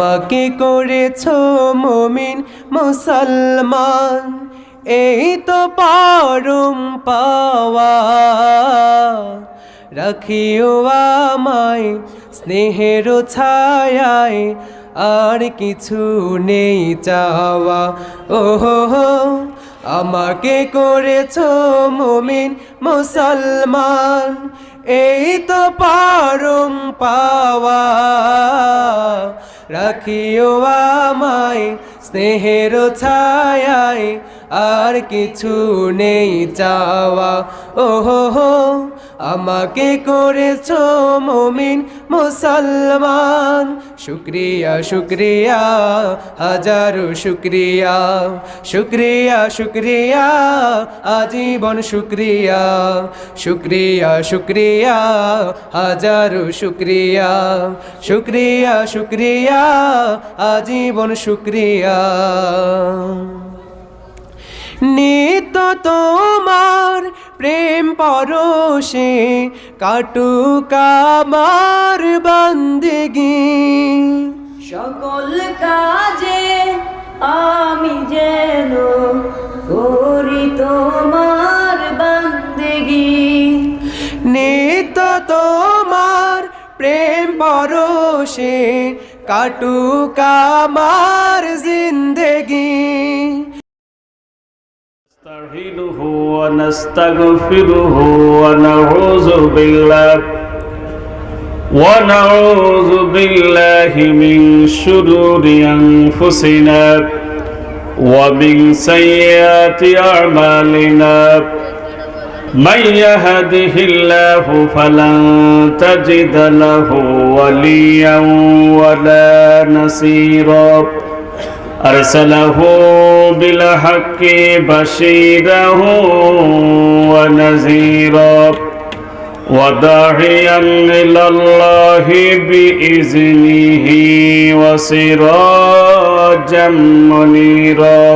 আমাকে করেছো মুমিন মুসলমান, এই তো পরম পাওয়া। রাখিও আমায় স্নেহের ছায়ায়, আর কিছু নেই চাওয়া। ওহো, আমাকে করেছো মুমিন মুসলমান, এই তো পরম পাওয়া। রাখিও আমায় স্নেহের ছায়ায়, আর কিছু নেই চাওয়া। ওহো, আমাকে করেছো মুমিন মুসলমান। শুকরিয়া শুকরিয়া হাজারো শুকরিয়া, শুকরিয়া শুকরিয়া আজীবন শুকরিয়া। শুকরিয়া শুকরিয়া হাজারো শুকরিয়া, শুকরিয়া শুকরিয়া আজীবন শুকরিয়া। নিত্য তোমার প্রেম পরশে কাটুক আমার বান্দেগি, সকল কাজে আমি যেন করি তোমার বান্দেগি। নিত্য তোমার প্রেম পরশে কাটুক আমার জিন্দেগি। نستعينه ونستغفره ونعوذ بالله من شرور أنفسنا ومن سيئات أعمالنا. من يهده الله فلن تجد له وليا ولا نصيرا. أرسله بالحق بشيرا ونذيرا وداعيا إلى الله بإذنه وسراجا منيرا.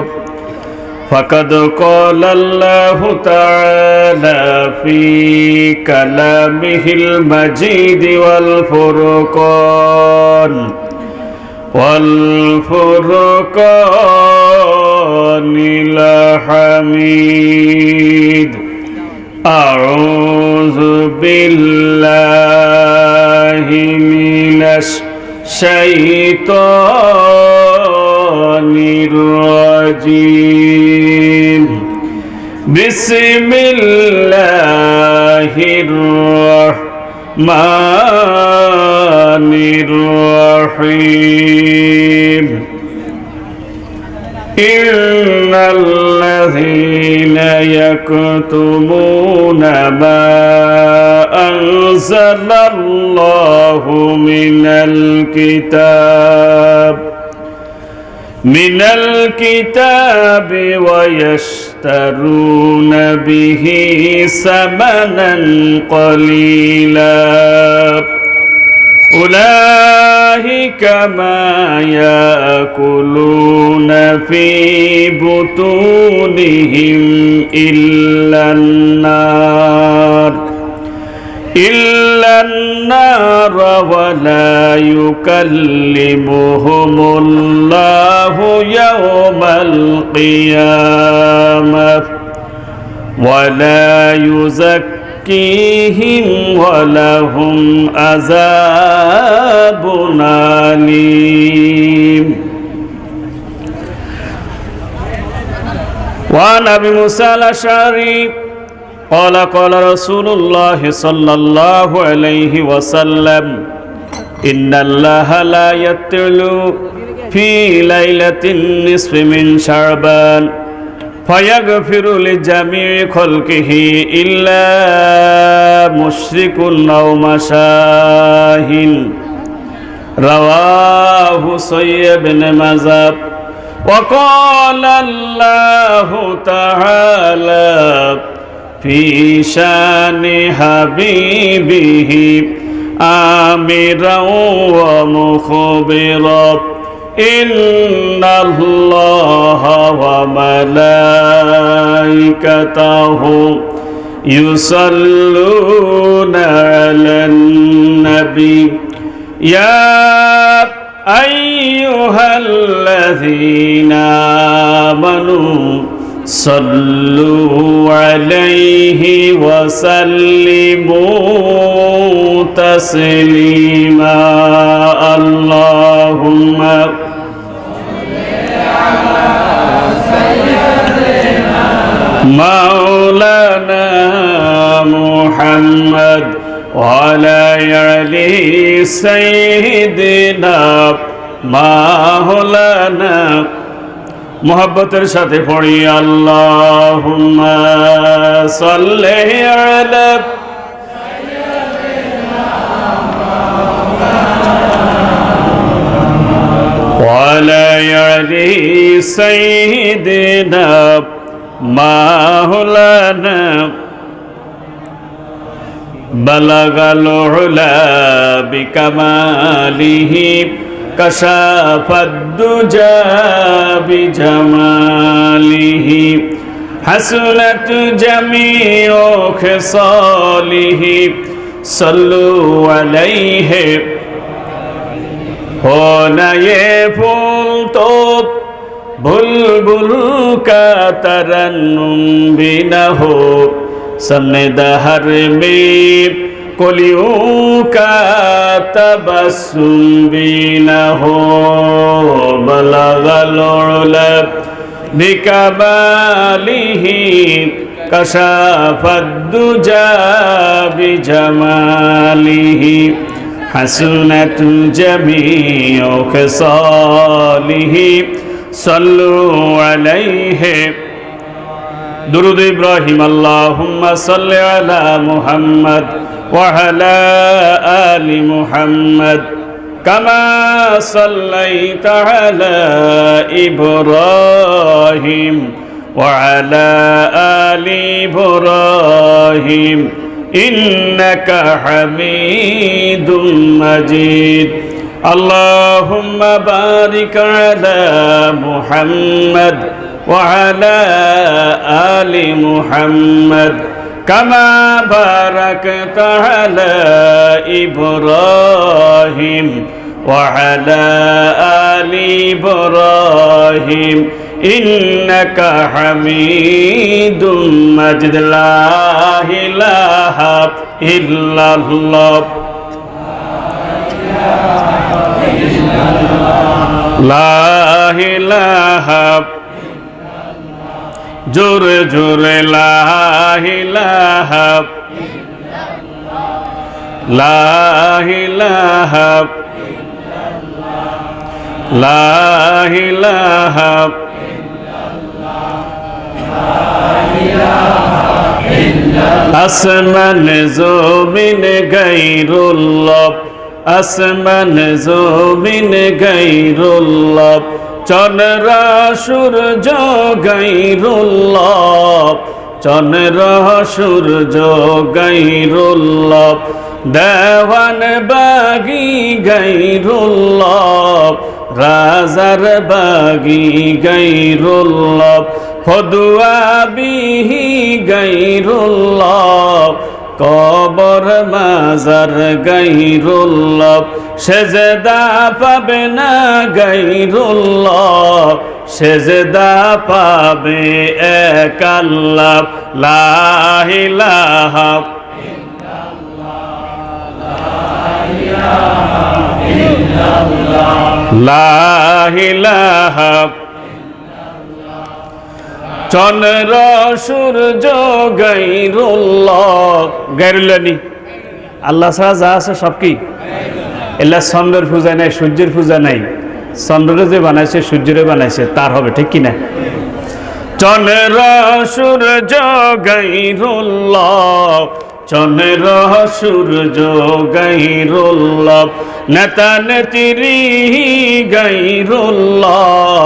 فقد قال الله تعالى في كلامه المجيد والفرقان الحميد. أعوذ بالله من الشيطان الرجيم. بسم الله الرحمن الرحيم. إن الذين يكتمون ما أنزل الله من الكتاب ويشترون به ثمنا قليلا، أولئك ما يأكلون في بطونهم إلا النار ولا يكلمهم الله يوم القيامة ولا يزكيهم ولهم عذاب أليم. وعن أبي موسى الأشعري قال قال رسول الله صلى الله عليه وسلم إن الله لا يطلع في ليلة النصف من شعبان فيغفر لجميع خلقه إلا مشرك أو مشاهن. رواه صي بن مذهب. وقال الله تعالى في شان حبيبه آمرا ومخبرا إن الله وملائكته يصلون على النبي يا أيها الذين آمنوا صلوا عليه وسلموا تسليما. اللهم مولانا محمد وعلى آله سيدنا مولانا মোহাব্বতের সাথে পড়ি আল্লাহুম্মা সাল্লি আলা ওয়ালা আলি সাইয়্যিদিনা মাওলানা বালাগাল উলা বিকামালিহি كشف الدجى بجماله حسنت جميع خصاله صلوا عليه होना ये फूल तो बुलबुल का तरन्नुम भी न हो सन्ने दहर में कलियों का तबस्सुम भी न हो बलगल उला बिकमालिही कशफद दुजा बिजमालिही हसनत जमीउ खसालिही सल्लु अलैहि दुरूद इब्राहिम अल्लाहुम्मा सल्लि अला मुहम्मद وعلى آل محمد كما صليت على إبراهيم وعلى آل إبراهيم إنك حميد مجيد. اللهم بارك على محمد وعلى آل محمد كما باركت على إبراهيم وعلى آل إبراهيم إنك حميد مجيد. لا إله إلا الله لا إله জোরে জোরে লা ইলাহা লা ইলাহা লা ইলাহা আসমান জমিন গায়রুল্লাহ আসমান জমিন গায়রুল্লাহ চন্দ্র সূর্য গায়রুল্লাহ চন্দ্র সূর্য গায়রুল্লাহ দেওয়ান বাগি গায়রুল্লাহ রাজার বাগি গায়রুল্লাহ ফদুয়া বিহি গায়রুল্লাহ কবর মাজার গায়রুল্লাহ সেজদা পাবে না গায়রুল্লাহ সেজদা পাবে এক আল্লাহ. লা ইলাহা লা ইলাহা চন্দ্র সূর্য গায়রুল্লাহ গায়রুল্লাহ নি আল্লাহ ছাড়া যা আছে সব কি এল্লা চন্দ্রের পূজা নাই সূর্যের পূজা নাই চন্দ্রে যে বানাইছে সূর্যরে বানাইছে তার হবে ঠিক কিনা চন্দ্র সূর্য গায়রুল্লাহ চন্দ্র সূর্য গাইরুল্লাহ নেতা নেত্রী গাইরুল্লাহ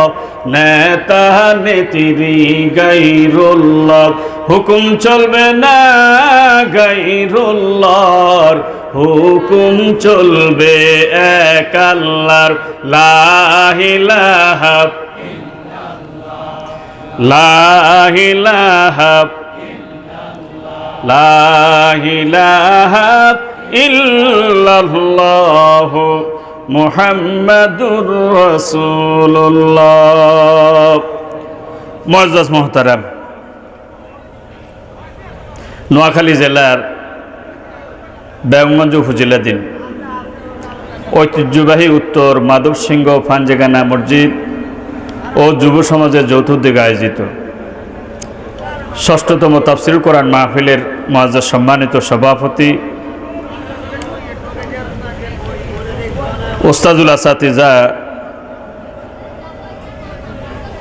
নেতা নেত্রী গাইরুল্লাহ হুকুম চলবে না গাইরুল্লাহর হুকুম চলবে এক আল্লাহর লা ইলাহা লা ইলাহা লা ইলাহা ইল্লাল্লাহ মুহাম্মাদুর রাসূলুল্লাহ। মুআজ্জাজ মুহতারাম, নোয়াখালী জেলার বেগমগঞ্জ উপজেলাধীন ঐতিহ্যবাহী উত্তর মাধবসিংহ পাঞ্জেগানা মসজিদ ও যুব সমাজের যৌথ উদ্যোগে আয়োজিত ৬ষ্ঠতম তাফসীরুল কোরআন মাহফিলের মুআজ্জাজ সম্মানিত সভাপতি ওস্তাদুল আসাতিজা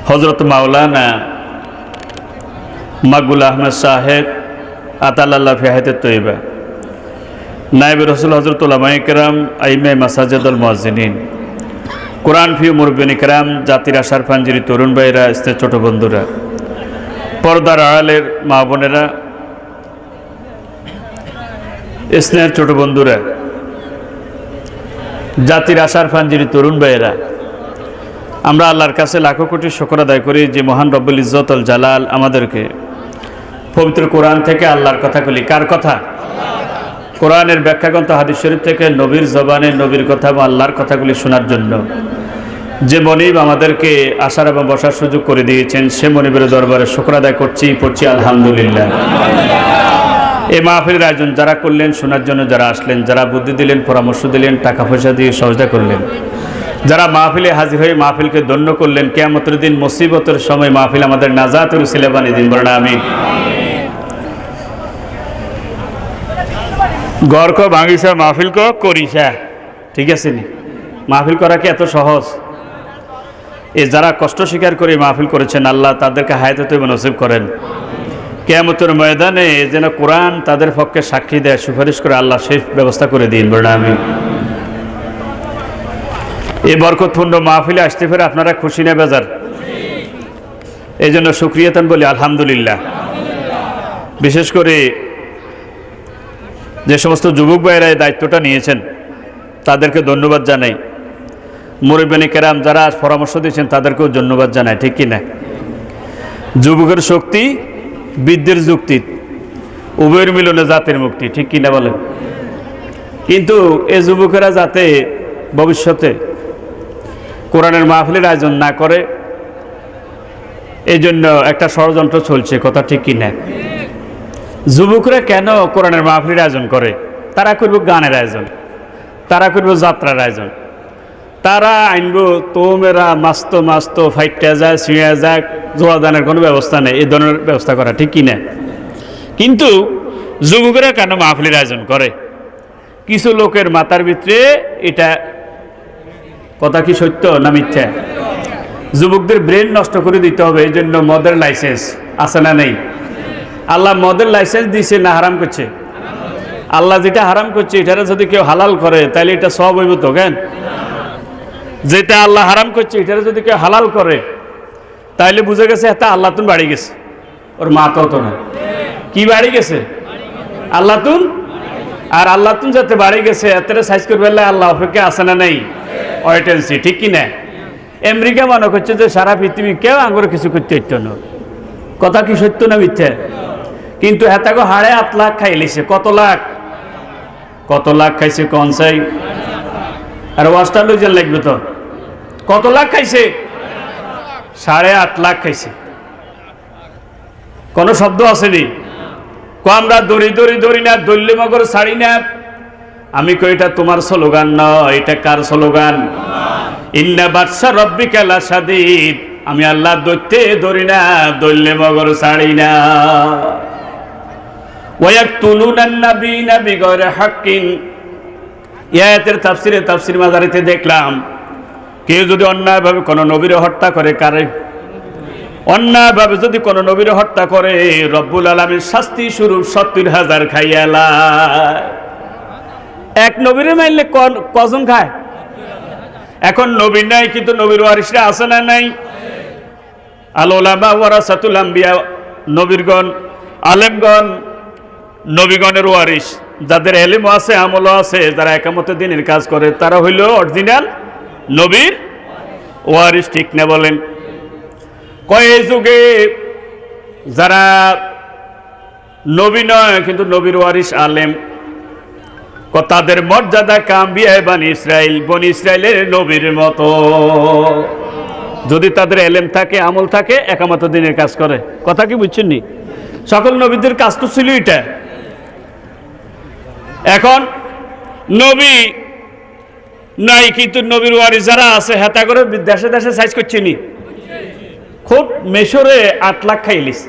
হযরত মাওলানা মাকবুল আহমদ সাহেব আতাল্লাহ ফি হায়াতিত তয়্যিবা, নায়েব রাসূল হযরত উলামায়ে কেরাম, আইম্মায়ে মাসাজিদুল মুয়াজ্জিনিন, কোরআন প্রিয় মুরব্বিয়ানে কেরাম, জাতির আশার পাঞ্জিরি তরুণ ভাইরা, স্নেহ ছোট বন্ধুরা, পর্দার আড়ালের মা বোনেরা, স্নেহের ছোট বন্ধুরা, জাতির আশার পাঞ্জিরি তরুণ ভাইয়েরা, আমরা আল্লাহর কাছে লাখো কোটি শুকর আদায় করি যে মহান রব্বুল ইজ্জতুল জালাল আমাদেরকে পবিত্র কোরআন থেকে আল্লাহর কথাগুলি, কার কথা? কোরআনের ব্যাখ্যাগ্রন্থ হাদিস শরীফ থেকে নবীর জবানে নবীর কথা বা আল্লাহর কথাগুলি শোনার জন্য যে মনিব আমাদেরকে আসার এবং বসার সুযোগ করে দিয়েছেন, সে মনিবের দরবারে শুকর আদায় পড়ছি আলহামদুলিল্লাহ। এই মাহফিলের আয়োজন যারা করলেন, শোনার জন্য যারা আসলেন, যারা বুদ্ধি দিলেন, পরামর্শ দিলেন, টাকা পয়সা দিয়ে সহযোগিতা করলেন, যারা মাহফিলে হাজির হয়ে মাহফিলকে ধন্য করলেন, কিয়ামতের দিন মুসিবতের সময় মাহফিল আমাদের নাজাতের উসিলা বানিয়ে দিন, বলেন আমিন। গড় কো ভাঙিসা মাহফিল কো করিসা, ঠিক আছে নি? মাহফিল করা কি এত সহজ? এ যারা কষ্ট স্বীকার করে মাহফিল করেছেন, আল্লাহ তাদেরকে হায়াতে তৈয়বা নসিব করেন। কিয়ামতের ময়দানে যেন কোরআন তাদের পক্ষে সাক্ষী দেয়, সুপারিশ করে, আল্লাহ সেই ব্যবস্থা করে দিন, বলেন আমিন। এই বরকতপূর্ণ মাহফিলে আসতে পেরে আপনারা খুশি না বেজার? এই জন্য শুকরিয়াতান বলি আলহামদুলিল্লাহ। বিশেষ করে যে সমস্ত যুবক ভাইয়েরা এই দায়িত্বটা নিয়েছেন তাদেরকে ধন্যবাদ জানাই। মুরব্বিয়ানে কেরাম যারা পরামর্শ দিয়েছেন তাদেরকেও ধন্যবাদ জানাই, ঠিক কি না? যুবকের শক্তি বৃদ্ধির যুক্তি, উভয়ের মিলনে জাতির মুক্তি, ঠিক কিনা বলেন? কিন্তু এই যুবকেরা যাতে ভবিষ্যতে কোরআনের মাহফিলের আয়োজন না করে, এই জন্য একটা ষড়যন্ত্র চলছে, কথা ঠিক কিনা? যুবকরা কেন কোরআনের মাহফিলের আয়োজন করে? তারা করব গানের আয়োজন, তারা করব যাত্রার আয়োজন, তারা আনব তোমেরা মাস্ত মাস্ত ফাইটটা যায়, ছিঁড়া যাক, জোড়া দানের কোনো ব্যবস্থা নেই, এই ধরনের ব্যবস্থা করা, ঠিক কিনা? কিন্তু যুবকরা কেন মাহফিলের আয়োজন করে? কিছু লোকের মাথার ভিতরে এটা কথা কি সত্য না মিথ্যা? যুবকদের ব্রেন নষ্ট করে দিতে হবে, এই জন্য মদের লাইসেন্স আছে না নেই? আল্লাহ মদের লাইসেন্স দিয়েছে না হারাম করছে? আল্লাহ যেটা হারাম করছে এটারে যদি কেউ হালাল করে তাহলে এটা সব হইব তো? কেন? যেটা আল্লাহ হারাম করছে এটারে যদি কেউ হালাল করে তাহলে বুঝে গেছে এটা আল্লাহ তুন বাড়ি গেছে, ওর মা তো না। কি বাড়ি গেছে? আল্লাহ তুন। আর আল্লাহ তুন যাতে বাড়ি গেছে এত সাইজ করবে আল্লাহ অপেক্ষা আছে না নেই? ওয়েটেন্সি, ঠিক কিনা? আমেরিকা মনে করছে যে সারা পৃথিবী কেউ আঙুরে কিছু করতে হইত না, কথা কি সত্য না মিথ্যা? কিন্তু হেতাকে 8.5 লাখ খাইলিছে। কত লাখ? কত লাখ খাইছে কোন চাই? আর ওয়াজটা লইজন লাগবে তো। কত লাখ খাইছে? 8.5 লাখ খাইছে। কোন শব্দ আসেনি? আমরা দড়ি দড়ি দড়ি না, দল্লি মগর ছাড়ি না। আমি কই এটা তোমার স্লোগান নয়, এটা কার স্লোগান? ইন্না বাদশা রব্বিকা লাশাদীদ, আমি আল্লাহ দৈত্যে ধরি না, দল্লে মগর ছাড়ি না। ওয়ায়াকতুলুনান নাবিয়্যিনা বিগাইরি হাক্কিন, আয়াতের তাফসিরে তাফসির মাজারিতে দেখলাম কেউ যদি অন্যায়ভাবে কোনো নবীর হত্যা করে, কারে? অন্যায়ভাবে যদি কোনো নবীর হত্যা করে রব্বুল আলামিন শাস্তি স্বরূপ 70,000 খাইয়ালায়। এক নবীরে মাইলে কজন খায়? এখন নবী নাই, কিন্তু নবীর ওয়ারিসরা আছে না নাই? আল উলামা ওয়ারাসাতুল আম্বিয়া, নবীরগণ আলেমগণ নবীগণের ওয়ারিস, যাদের এলেম আছে আমলও আছে, যারা একামতে দ্বীনের কাজ করে, তারা হইল অরিজিনাল নবীর ওয়ারিস। ঠিক না বলেন? কয় যুগে যারা নবী নয় কিন্তু নবীর ওয়ারিস আলেম, তাদের মর্যাদা কাম্বিয়া বনি ইসরাইল, বনি ইসরাইলের নবীর মতো। যদি তাদের এলেম থাকে, আমল থাকে, একামত দ্বীনের কাজ করে। কথা কি বুঝছেন নি? সকল নবীদের কাজ তো ছিল এটা। এখন নবী নাই কিন্তু নবীর ওয়ারিস যারা আছে হেতা করে দেশে দেশে সাইজ করছে নি। খুব মেশরে 8 লাখ খাইলিস,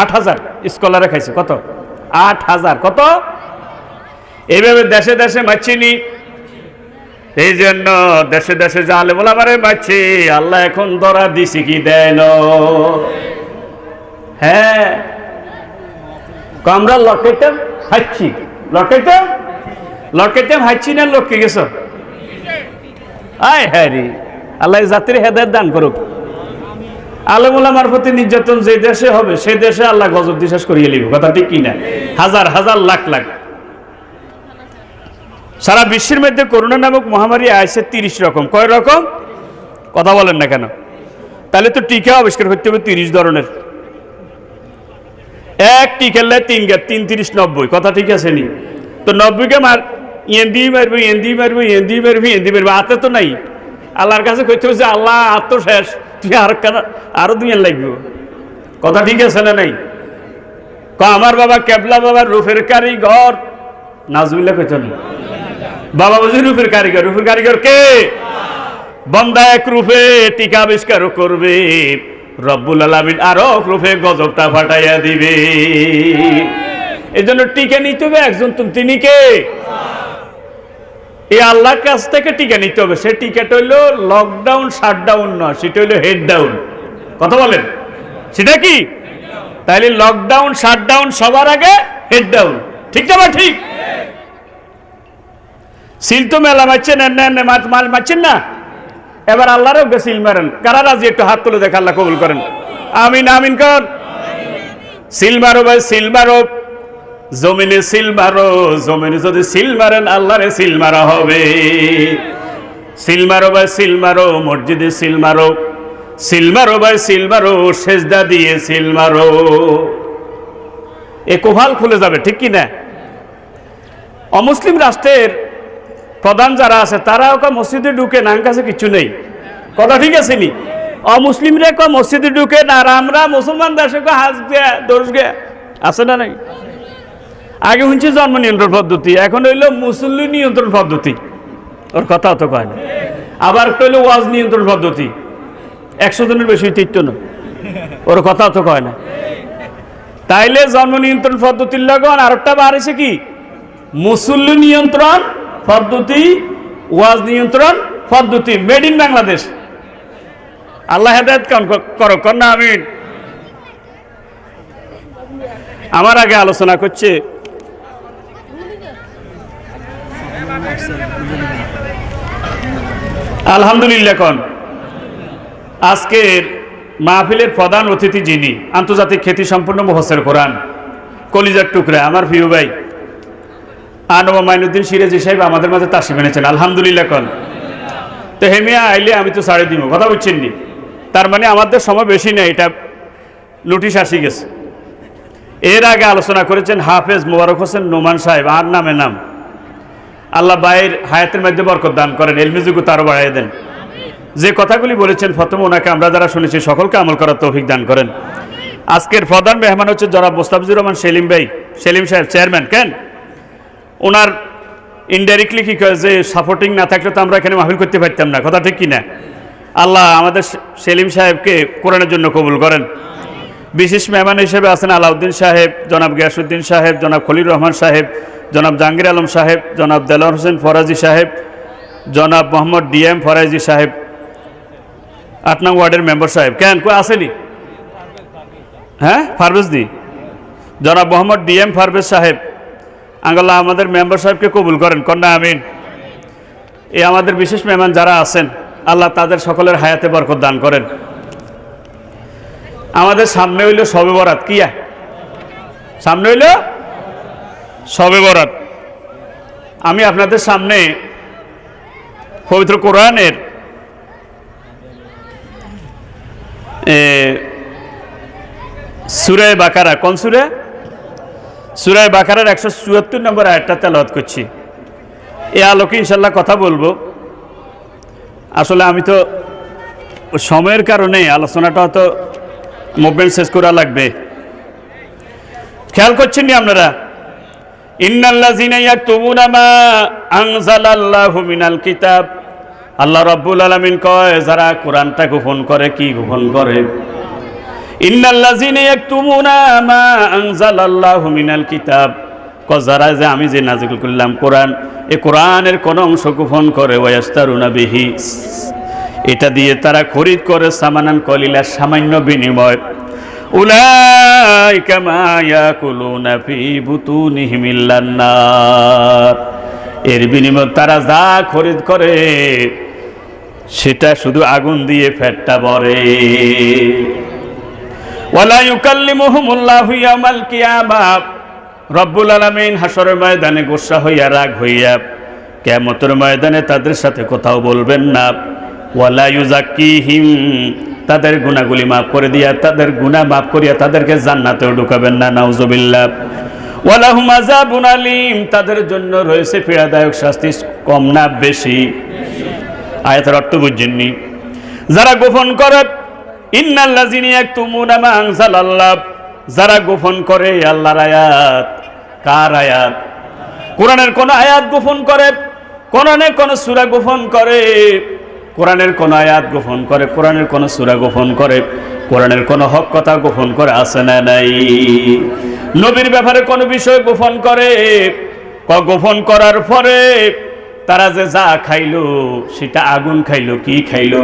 8,000 স্কলারে খাইছে। কত? 8,000। কত? এইভাবে দেশে দেশে মারছিনি। এই জন্য দেশে দেশে জালে বলা মারে মারছি। আল্লাহ এখন ধরা দিছি কি দেন? হ্যাঁ, আমরা লকেটাম হাঁচছি, লকেটাম হাঁচছি না লটকে গেছ। আয় হ্যাঁ রে, আল্লাহ জাতির হেদায়েত দান করুক। আলেম ওলামার প্রতি নির্যাতন যে দেশে হবে সে দেশে আল্লাহ গজব বিশ্বাস করিয়ে নিবে। কথা ঠিক কিনা? হাজার হাজার লাখ লাখ। সারা বিশ্বের মধ্যে করোনা নামক মহামারী আসছে 30 রকম। কয় রকম? কথা বলেন না কেন? তাহলে তো টিকা আবিষ্কার করতে হবে 30 ধরনের। এক টিকার লাই 3 গে 3 30 90। কথা ঠিক আছে নি? তো 90কে এন্দি মারবি, এন্দি মারবি, এন্দি মারবি, এন্দি মারবি, হাতে তো নাই। আল্লাহর কাছে কইতে হচ্ছে আল্লাহ হাত তো শেষ, তুই আরো দুনিয়া লাগবে। কথা ঠিক আছে না নাই? আমার বাবা কেবলা বাবার রূপের কারিগর, নাজুবিল্লাহ কইতো না। বাবা বুঝি রূপের কারিগর। রূপের কারিগর কে? বান্দা এক রূপে টিকা আবিষ্কার করবে, রব্বুল আলামিন আরো রূপে গজবটা ফাটাইয়া দিবে। এই জন্য টিকা নিতে হবে একজন। তিনি কে? এই আল্লাহর কাছ থেকে টিকা নিতে হবে। সে টিকাটা হইল লকডাউন, শাটডাউন নয়, সেটা হইল হেড ডাউন। কথা বলেন, সেটা কি? তাইলে লকডাউন শাটডাউন সবার আগে হেড ডাউন। ঠিক না? ঠিক। সিল তো মেলা মারছেন, মারছেন না? এবার আল্লাহরও সিল মারেন। কারা রাজি? একটু হাত তুলে দেখে আল্লাহ কবুল করেন। আমিন আমিন কর। সিল মারো ভাই, সিল মারো। জমিনে সিল মারো। জমিনে যদি সিল মারেন আল্লাহরে সিল মারা হবে। সিল মারো ভাই, সিল মারো। মসজিদে সিল মারো। সিল মারো ভাই, সিল মারো। সেজদা দিয়ে সিল মারো। এ কোভাল খুলে যাবে। ঠিক কি না? অমুসলিম রাষ্ট্রের প্রধান যারা আছে তারাও মসজিদে ঢুকে না, কাছে কিছু নেই। কথা ঠিক আছে নি? অমুসলিমরা মসজিদে ঢুকে না, আর আমরা মুসলমান দেশে হাজ গে দোষ গে আছে না নাই? আগে শুনছি জন্ম নিয়ন্ত্রণ পদ্ধতি, এখন হইল মুসল্লি নিয়ন্ত্রণ পদ্ধতি। ওর কথা তো কয় না। আবার একটা হইল ওয়াজ নিয়ন্ত্রণ পদ্ধতি। 100 জনের বেশি তীর্থ না, ওর কথা তো কয় না। তাইলে জন্ম নিয়ন্ত্রণ পদ্ধতির লগন আরেকটা বার এসে কি? মুসল্লি নিয়ন্ত্রণ পদ্ধতি, ওয়াজ নিয়ন্ত্রণ পদ্ধতি, মেড ইন বাংলাদেশ। আল্লাহ হেদায়েত করো, কর না আমিন। আমার আগে আলোচনা করছে আলহামদুলিল্লাহ। কোন আজকের মাহফিলের প্রধান অতিথি যিনি, আন্তর্জাতিক খ্যাতি সম্পন্ন মুফাসসির কোরআন, কলিজার টুকরা, আমার প্রিয় ভাই আনোয়ার মাইনুদ্দিন সিরাজি সাহেব আমাদের মাঝে তাশরিফ এনেছেন। আলহামদুলিল্লাহ। কোন তো হেমিয়া আইলে আমি তো ছাড়ে দিব। কথা বুঝছেন নি? তার মানে আমাদের সময় বেশি নেই, এটা নোটিশ আসি গেছে। এর আগে আলোচনা করেছেন হাফেজ মোবারক হোসেন নোমান সাহেব, আর নামে নাম। আল্লাহ বাইর হায়াতের মধ্যে বরকত দান করেন, এলমি যোগ্যতা আরো বাড়াই দেন। যে কথাগুলি বলেছেন প্রথমে ওনাকে আমরা যারা শুনেছি সকলকে আমল করার তৌফিক দান করেন। আজকের প্রধান মেহমান হচ্ছে জনাব মোস্তাফিজুর রহমান সেলিম ভাই, সেলিম সাহেব চেয়ারম্যান। কেন ওনার ইনডাইরেক্টলি কি কয় যে সাপোর্টিং না থাকলে তো আমরা এখানে মাহফিল করতে পারতাম না। কথা ঠিক কিনা? আল্লাহ আমাদের সেলিম সাহেবকে কোরআনের জন্য কবুল করেন। বিশেষ মেহমান হিসেবে আছেন আলাউদ্দিন সাহেব, জনাব গিয়াসউদ্দিন সাহেব, জনাব খলিল রহমান সাহেব, জনাব জাহাঙ্গীর আলম সাহেব, জনাব দেলোয়ার হোসেন ফরাজি সাহেব, জনাব মোহাম্মদ DM ফরাজি সাহেব, 8 নং ওয়ার্ডের মেম্বার সাহেব। কেন কই আসেনি? হ্যাঁ পারভেজ দি, জনাব মোহাম্মদ DM পারভেজ সাহেব, আল্লাহ আমাদের মেম্বার সাহেবকে কবুল করেন, কন্যা আমিন। এই আমাদের বিশেষ মেহমান যারা আছেন, আল্লাহ তাদের সকলের হায়াতে বরকত দান করেন। আমাদের সামনে হইল শবে বরাত, কিয়া সামনে হইল শবে বরাত। আমি আপনাদের সামনে পবিত্র কোরআনের সূরা বাকারা, কোন সূরা? সূরা বাকারার 174 নম্বর আয়াতটা তেলাওয়াত করছি। এই আলোকে ইনশাল্লাহ কথা বলবো। আসলে আমি তো সময়ের কারণে আলোচনাটা তো মুভমেন্ট শেষ করা লাগবে। খেয়াল করছেন নি আপনারা? ইন্নাল্লাযিনা ইয়াকতুমুনা মা আনজালাল্লাহু মিনাল কিতাব, আল্লাহ রাব্বুল আলামিন কয় যারা কোরআনটা গোপন করে, কি গোপন করে? ইন্নাল্লাযিনা ইয়াকতুমুনা মা আনজালাল্লাহু মিনাল কিতাব, যারা যে আমি যে নাযিল করলাম কোরআন, এই কোরআনের কোন অংশ গোপন করে, ওয়াস্তারুনা বিহি, এটা দিয়ে তারা খরিদ করে, সামানান কলিলা, সামান্য বিনিময়। উলাইকা মা ইয়াকুলুনা ফি বুতুনিহিমিল্লান নার, এর বিনিময় তারা যা খরিদ করে সেটা শুধু আগুন দিয়ে পেটটা ভরে। ওয়ালা ইউকাল্লিমুহুমুল্লাহু ইয়াওমাল কিয়ামাহ, রব্বুল আলামিন হাসরের ময়দানে গোসা হইয়া, রাগ হইয়া, কিয়ামতের ময়দানে তাদের সাথে কোথাও বলবেন না। ওয়ালা ইউজাক্কিহিম, তাদের গুনাহগুলি মাফ করে দিয়া, তাদের গুনাহ মাফ করিয়া তাদেরকে জান্নাতেও ঢুকাবেন না, নাউজুবিল্লাহ। ওয়ালাহুম আযাবুন আলীম, তাদের জন্য রয়েছে পীড়াদায়ক শাস্তি, কম না বেশি? আয়াতের অর্থ বুঝছেননি? যারা গোপন করে, ইন্নাল্লাযিনা ইয়াকতুমুনা মা আনজালাল্লাহ, যারা গোপন করে আল্লাহর আয়াত। কার আয়াত? কোরআনের কোন আয়াত গোপন করে, কোরআনের কোন সূরা গোপন করে, কোরআনের কোন আয়াত গোপন করে, কোরআনের কোন সূরা গোপন করে, কোরআনের কোন হক কথা গোপন করে, আছে না নাই? নবীর ব্যাপারে কোন বিষয় গোপন করে, গোপন করার পরে তারা যে যা খাইলো সেটা আগুন খাইলো, কি খাইলো?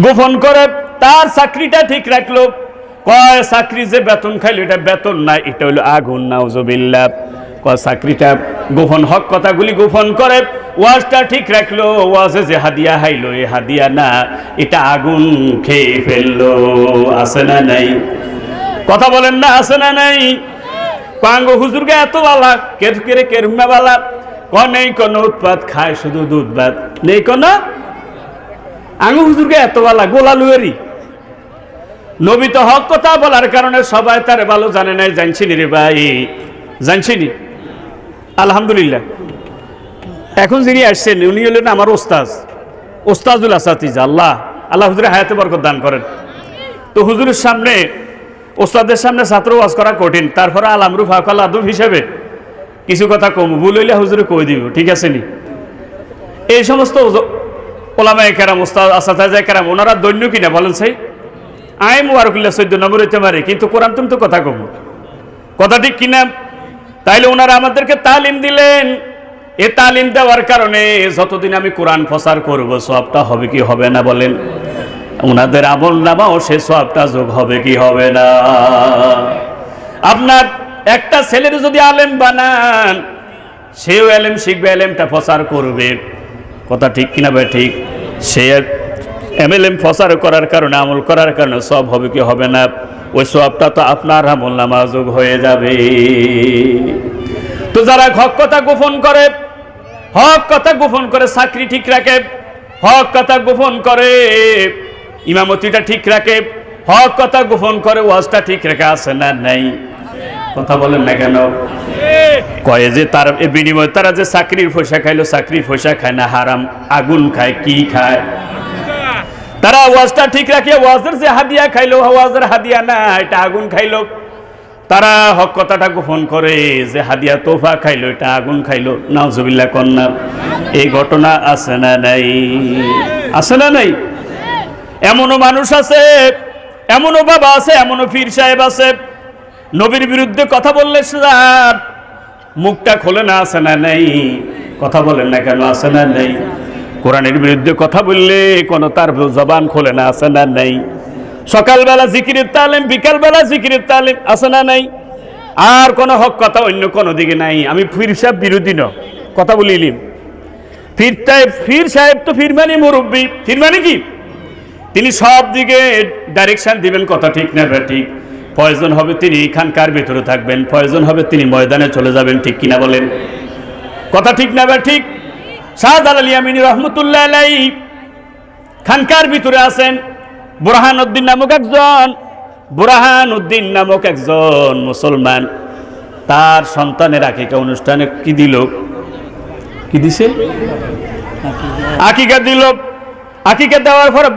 গোপন করে তার চাকরিটা ঠিক রাখলো, কয় চাকরি যে বেতন খাইলো এটা বেতন না, এটা হইলো আগুন, নাউজুবিল্লাহ। কয় চাকরিটা গোপন, হক কথাগুলি গোপন করে, ওয়াজটা ঠিক রাখলো, ওয়াজে যে হাদিয়া হাইলো এ হাদিয়া না, এটা আগুন খেয়ে ফেললো, আছে না নাই? কথা বলেন না, আছে না নাই? পাঙ্গ হুজুরকে এত বালা, কেরে কেরুমা বালা, নেই কোনো উৎপাত, খায় শুধু দুধ ভাত, নেই কোনো আঙ্গু হুজুরকে এত বালা, গোলা লুয়েরি। নবী তো হক কথা বলার কারণে সবাই তার ভালো জানে নাই, জানছিনি রে ভাই, জানছিনি? আলহামদুলিল্লাহ। এখন যিনি আসছেন উনি হলেন আমার ওস্তাজ, ওস্তাজুল আসাতিজা। আল্লাহ আল্লাহ হুজুরের হায়াতে বরকত দান করেন। তো হুজুরের সামনে, ওস্তাদের সামনে ছাত্র ওয়াজ করা কঠিন, তারপরে আলামরু ফাকাল আদব হিসেবে কিছু কথা কম, ভুল হইলে হুজুরে কই দিব, ঠিক আছে নি? এই সমস্ত ওলামায়ে কেরাম, ওস্তাদ আসাতিজা কেরাম, ওনারা দৈন্য কিনা বলেন? সেই আই মুবারকুল্লাহ 14 নম্বর হইতে পারে, কিন্তু কোরআন তুমি তো কথা কম, কথা ঠিক কিনা? তাইলে ওনারা আমাদেরকে তালিম দিলেন। এ তালিম দেওয়ার কারণে যতদিন আমি কোরআন প্রচার করব, সবটা হবে কি হবে না বলেন? ওনাদের আমল নামাও সে সবটা যোগ হবে কি হবে না? আপনার একটা ছেলের যদি আলেম বানান, সেও এলেম শিখবে, এলেমটা প্রচার করবে, কথা ঠিক কিনা ভাই? ঠিক। সে এমএলএম প্রচার করার কারণে, আমল করার কারণে সব হবে কি হবে না? ওই সবটা তো আপনার আমল নামা যোগ হয়ে যাবে। তো যারা হক কথা গোপন করে, হক কথা গোপন করে চাকরি ঠিক রাখে, হক কথা গোপন করে ইমামতিটা ঠিক রাখে, হক কথা গোপন করে ওয়াজটা ঠিক রেখে, আছে না নাই? কথা বলেন না কেন? কয়ে যে তার বিনিময়ে তারা যে চাকরির পয়সা খাইলো, চাকরির পয়সা খায় না, হারাম আগুন খায়, কি খায়? তারা ওয়াজটা ঠিক রাখিয়া ওয়াজের যে হাদিয়া খাইলো, ওয়াজের হাদিয়া না, এটা আগুন খাইলো। তারা হক কথাটা গোপন করে যে হাদিয়া তোফা খাইলো, এটা আগুন খাইলো, নাউজুবিল্লাহ কন্যা। এই ঘটনা আছে না নাই? আছে না নাই? এমনও মানুষ আছে, এমনও বাবা আছে, এমনও পীর সাহেব আছে, নবীর বিরুদ্ধে কথা বললে স্যার মুখটা খোলে না, আছে না নাই? কথা বলেন না কেন? আছে না নাই? কোরআনের বিরুদ্ধে কথা বললে কোনো তার জবান খোলে না, আছে না নাই? সকালবেলা জিকিরের তালিম, বিকালবেলা জিকিরের তালিম, আছে না নাই? আর কোনো হক কথা অন্য কোনো দিকে নাই। আমি পীর সাহেব বিরোধী ন, কথা বলিলিম। পীর সাহেব তো পীর মানে মুরব্বী, পীর মানে কি? তিনি সব দিকে ডাইরেকশন দিবেন, কথা ঠিক না ঠিক? প্রয়োজন হবে তিনি খানকার ভিতরে থাকবেন, প্রয়োজন হবে তিনি ময়দানে চলে যাবেন, ঠিক কিনা বলেন? কথা ঠিক না ঠিক? শাহজালাল ইয়ামিনী রহমতুল্লাহ আলাইহি খানকার ভিতরে আছেন। বুরহানুদ্দিন নামক একজন মুসলমান তার সন্তানের আকিকা অনুষ্ঠানে কি দিল? কি দিছে? আকিকা দিল। আকিকা দেওয়ার পরে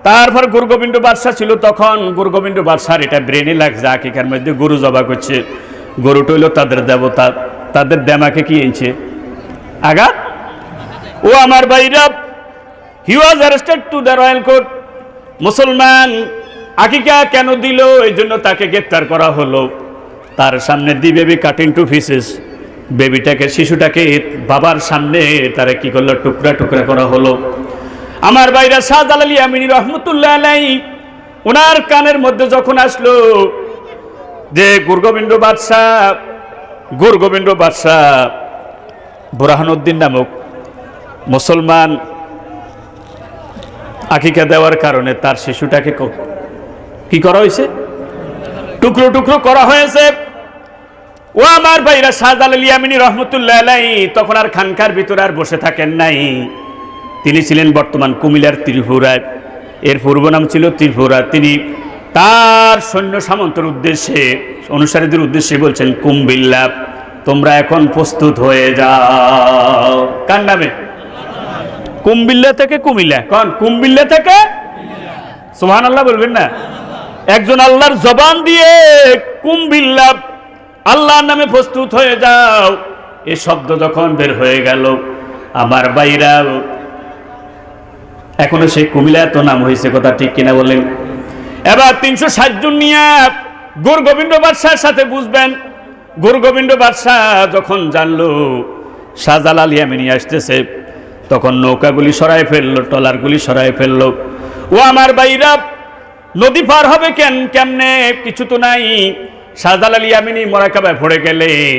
তারপর গুরুগোবিন্দ বাদশাহ ছিল তখন। গুরুগোবিন্দ বাদশার এটা ব্রেনে লাগছে, আকিকার মধ্যে গরু জবা করছে। গরুটা হইল তাদের দেবতা, তাদের দেমাকে কি এনেছে? আঘাত। ও আমার ভাইরা, he was arrested to the royal court. মুসলমান আকিকা কেন দিল, এই জন্য তাকে গ্রেপ্তার করা হলো। তার সামনে the baby cutting to pieces, বেবিটাকে, শিশুটাকে বাবার সামনে তারা কি করলো? টুকরা টুকরা করা হলো। আমার ভাইরা, শাহজালাল ইয়ামিনী রহমতুল্লাহ আলাইহি ওনার কানের মধ্যে যখন আসলো যে গুরগোবিন্দ বাদশাহ বুরহানুদ্দিন নামক মুসলমান আকিকা দেওয়ার কারণে তার শিশুটাকে কি করা হয়েছে? টুকরো টুকরো করা হয়েছে। ও আমার ভাইরা, শাহজালাল ইয়ামিনী রহমতুল্লাহ আলাইহি তখন আর খানকার ভিতরে আর বসে থাকেন নাই। তিনি ছিলেন বর্তমান কুমিল্লার ত্রিপুরায়, এর পূর্ব নাম ছিল ত্রিপুরা। তিনি তার সৈন্য সামন্তের উদ্দেশ্যে, অনুসারীদের উদ্দেশ্যে বলছেন, কুম্বিল্লা, তোমরা এখন প্রস্তুত হয়ে যাও। কার নামে? কুম্বিল্লা থেকে কুমিল্লা। কোন কুম্বিল্লা থেকে? সুবহানাল্লাহ বলবেন না? একজন আল্লাহর জবান দিয়ে কুম্বিল্লা, আল্লাহর নামে প্রস্তুত হয়ে যাও, এই শব্দ যখন বের হয়ে গেল, আমার ভাইরা, এখনো সেই কুমিল্লা এত নাম হয়েছে, কথা ঠিক কিনা বলেন? এবার 360 জন নিয়ে গুরগোবিন্দ বাদশার সাথে বুঝবেন। গুরগোবিন্দ বাদশাহ যখন জানলো শাহজালাল ইয়ামিনী আসতেছে, তখন নৌকাগুলি সরাই ফেললো, ট্রলারগুলি সরাই ফেললো। ও আমার ভাইরা, নদী পার হবে কেমনে? কিছু তো নাই। শাহজালাল ইয়ামিনী মুরাকাবায় পড়ে গেলেন।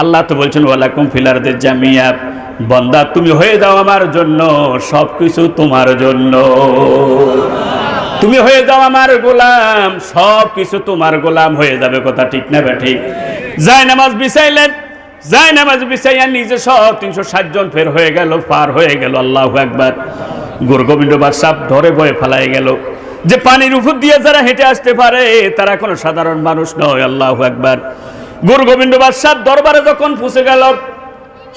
আল্লাহ তো বলছেন, ওয়ালাকুম ফিল আরদি জামিয়া, বান্দা তুমি হয়ে যাও আমার জন্য, সবকিছু তোমার জন্য। তুমি হয়ে যাও আমার গোলাম, সবকিছু তোমার গোলাম হয়ে যাবে, কথা ঠিক না ঠিক? যায় নামাজ বিছাইলেন, যায় নামাজ বিছাইয়া নিজে সব 360 জন ফের হয়ে গেল, পার হয়ে গেল। আল্লাহু আকবার। গুরগোবিন্দ বাদশাহ ধরে ভয়ে ফালাই গেল যে পানির উপর দিয়ে যারা হেঁটে আসতে পারে তারা কোনো সাধারণ মানুষ নয়। আল্লাহু আকবার। গুরগোবিন্দ বাদশাহ দরবারে যখন পৌঁছে গেল,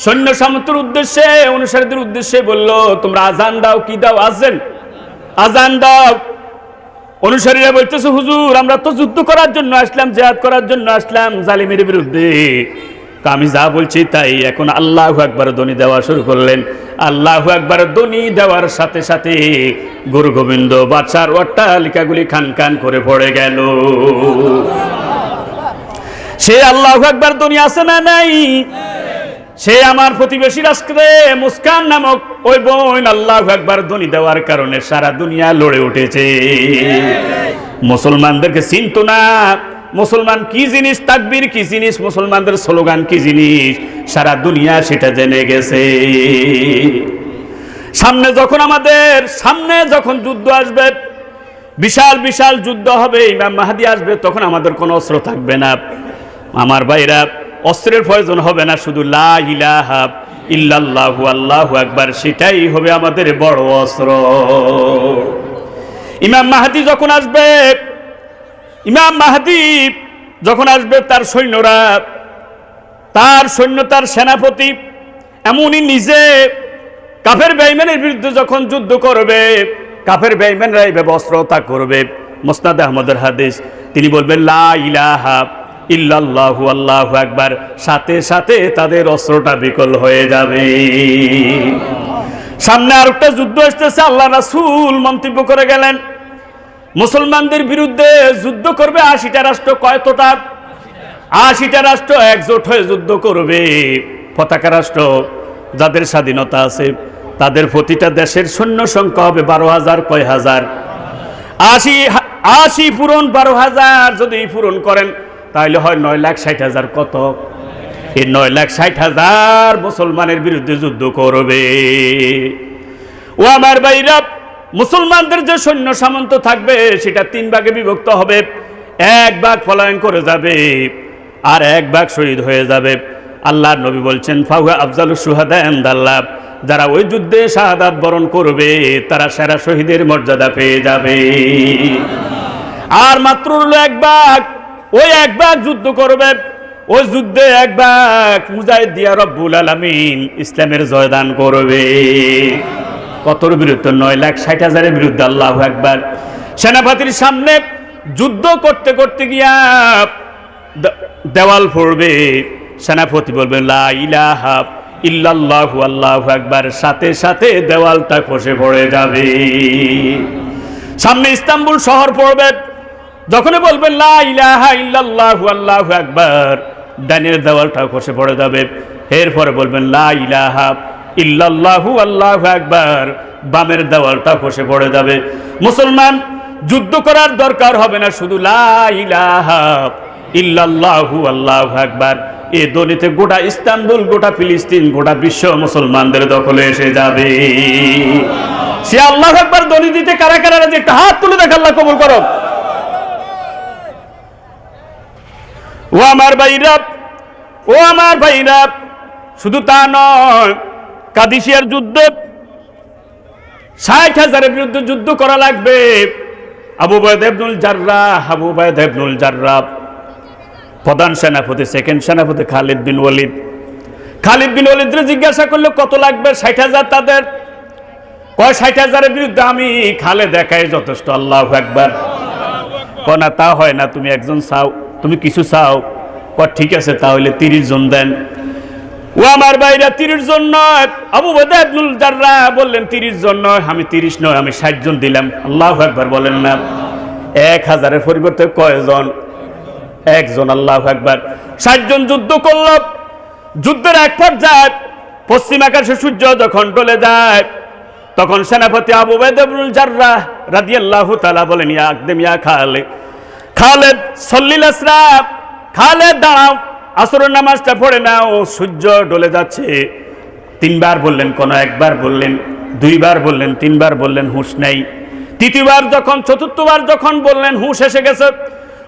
সৈন্য সামন্তের উদ্দেশ্যে, অনুসারীদের উদ্দেশ্যে বলল, তোমরা আজান দাও। কি দাও? আজান দাও। অনুসারীরা বলতেছে, হুজুর আমরা তো যুদ্ধ করার জন্য আসলাম, জিহাদ করার জন্য আসলাম জালিমের বিরুদ্ধে। আমি যা বলছি তাই। এখন আল্লাহু আকবার ধ্বনি দেওয়া শুরু করলেন। আল্লাহু আকবার ধ্বনি দেওয়ার সাথে সাথে গুরুগোবিন্দ বাদশার অট্টালিকাগুলি খান খান করে পড়ে গেল। সে আল্লাহু আকবার ধ্বনি আছে না নাই? সে আমার প্রতিবেশী রাষ্ট্রে মুস্কান নামক ওই বোন আল্লাহু আকবার ধ্বনি দেওয়ার কারণে সারা দুনিয়া লড়ে উঠেছে। মুসলমানদেরকে চিনত না মুসলমান কি জিনিস, তাকবীর কি জিনিস, মুসলমানদের স্লোগান কি জিনিস, সারা দুনিয়া সেটা জেনে গেছে। সামনে যখন যুদ্ধ আসবে, বিশাল বিশাল যুদ্ধ হবে, ইমাম মাহদী আসবে, তখন আমাদের কোনো অস্ত্র থাকবে না। আমার ভাইরা, অস্ত্রের প্রয়োজন হবে না, শুধু লা ইলাহা ইল্লাল্লাহু আল্লাহু আকবার, সেটাই হবে আমাদের বড় অস্ত্র। ইমাম মাহদী যখন আসবে তার সৈন্যরা, তার সেনাপতি এমনই নিজে কাফের বেঈমানের বিরুদ্ধে যখন যুদ্ধ করবে, কাফের বেঈমানরা এইভাবে অস্ত্র ত্যাগ করবে। মুসনাদ আহমদের হাদিস, তিনি বলবেন লা ইলাহা ইল্লাল্লাহু আল্লাহু আকবার, সাথে সাথে তাদের অস্ত্রটা বিকল হয়ে যাবে। সামনে আরেকটা যুদ্ধ আসতেছে, আল্লাহ রাসূল মন্তব্য করে গেলেন, মুসলমানদের বিরুদ্ধে যুদ্ধ করবে 80টা রাষ্ট্র। কয়টা? 80টা রাষ্ট্র একজোট হয়ে যুদ্ধ করবে। পতাকা রাষ্ট্র, যাদের স্বাধীনতা আছে, তাদের প্রতিটা দেশের সৈন্য সংখ্যা হবে 12,000। কয় হাজার? 80 পূরণ 12,000 যদি পূরণ করেন তাহলে হয় 9,60,000। কত? এই 9,60,000 মুসলমানের বিরুদ্ধে যুদ্ধ করবে। ও আমার ভাইরা, মুসলমানদের যে সৈন্য সামন্ত থাকবে সেটা 3 ভাগে বিভক্ত হবে। 1 ভাগ পলায়ন করে যাবে আর 1 ভাগ শহীদ হয়ে যাবে। আল্লাহর নবী বলছেন, ফাহুয়া আফজালুশ শুহাদা ইনদাল্লাহ, যারা ওই যুদ্ধে শাহাদাত বরণ করবে তারা সেরা শহীদের মর্যাদা পেয়ে যাবে। আর মাত্র 1 ভাগ, ওই 1 ভাগ যুদ্ধ করবে, ওই যুদ্ধে 1 ভাগ মুজাহিদ দিয়া রব্বুল আলামিন ইসলামের জয়দান করবে। কতর বিরুদ্ধে? 9,60,000-এর বিরুদ্ধে। আল্লাহু আকবার। সেনাপতির সামনে যুদ্ধ করতে করতে গিয়া দেওয়াল পড়বে। সেনাপতি বলবে লা ইলাহা ইল্লাল্লাহু আল্লাহু আকবার, সাথে সাথে দেওয়ালটা খসে পড়ে যাবে। সামনে ইস্তাম্বুল শহর পড়বে, যখনই বলবেন লা ইলাহা ইল্লাল্লাহু আল্লাহু আকবার, ডানের দেওয়ালটা খসে পড়ে যাবে। এরপরে বলবেন লা ইলাহা ইল্লাল্লাহু আল্লাহু আকবার, বামের দেওয়ালটা খসে পড়ে যাবে। মুসলমান যুদ্ধ করার দরকার হবে না, শুধু লা ইলাহা ইল্লাল্লাহু আল্লাহু আকবার, এই ধ্বনিতে গোটা ইস্তাম্বুল, গোটা ফিলিস্তিন, গোটা বিশ্ব মুসলমানদের দখলে এসে যাবে। সে আল্লাহু আকবার ধ্বনি দিতে কারা কারা রাজি? একটা হাত তুলে দেখ, আল্লাহ কবুল করো। ও আমার ভাইরা, ও আমার ভাইরা, শুধু তা নয়, কাদিসিয়ার যুদ্ধে 60,000-এর বিরুদ্ধে যুদ্ধ করা লাগবে। আবু উবাইদা ইবনুল জাররাহ, আবু উবাইদা ইবনুল জাররাহ প্রধান সেনাপতি, সেকেন্ড সেনাপতি খালিদ বিন ওয়ালিদ। খালিদ বিন ওয়ালিদরে জিজ্ঞাসা করলো কত লাগবে? 60,000 তাদের। কয় 60,000-এর বিরুদ্ধে আমি খালেদ একাই যথেষ্ট। আল্লাহু আকবার। কয় না, তা হয় না, তুমি একজন চাও, তুমি কিছু চাও। কয় ঠিক আছে, তাহলে 30 জন দেন। ও আমার ভাইরা, 30 জন নয়। আবু উবাইদা ইবনুল জাররাহ বললেন 30 জন নয়, আমি 30 নয়, আমি 60 জন দিলাম। আল্লাহু আকবার বলেন না। 1,000-এর পরিবর্তে কয়জন? 1 জন। আল্লাহু আকবার। 60 জন যুদ্ধ করল। যুদ্ধের এক পর্যায়ে পশ্চিম আকাশে সূর্য যখন ডলে যায়, তখন সেনাপতি আবু উবাইদা ইবনুল জাররাহ রাদিয়াল্লাহু তাআলা বলেন, ইয়া আকদেম ইয়া খালেদ, খালেদ সল্লিল আসরা, খালেদ দাঁড়াও, আসরের নামাজটা পড়ে নাও, সূর্য ডলে যাচ্ছে। 3 বার বললেন, কোন 1 বার বললেন, 2 বার বললেন, 3 বার বললেন, হুঁশ নাই। 3য়বার যখন, 4র্থবার যখন বললেন, হুঁশ এসে গেছে।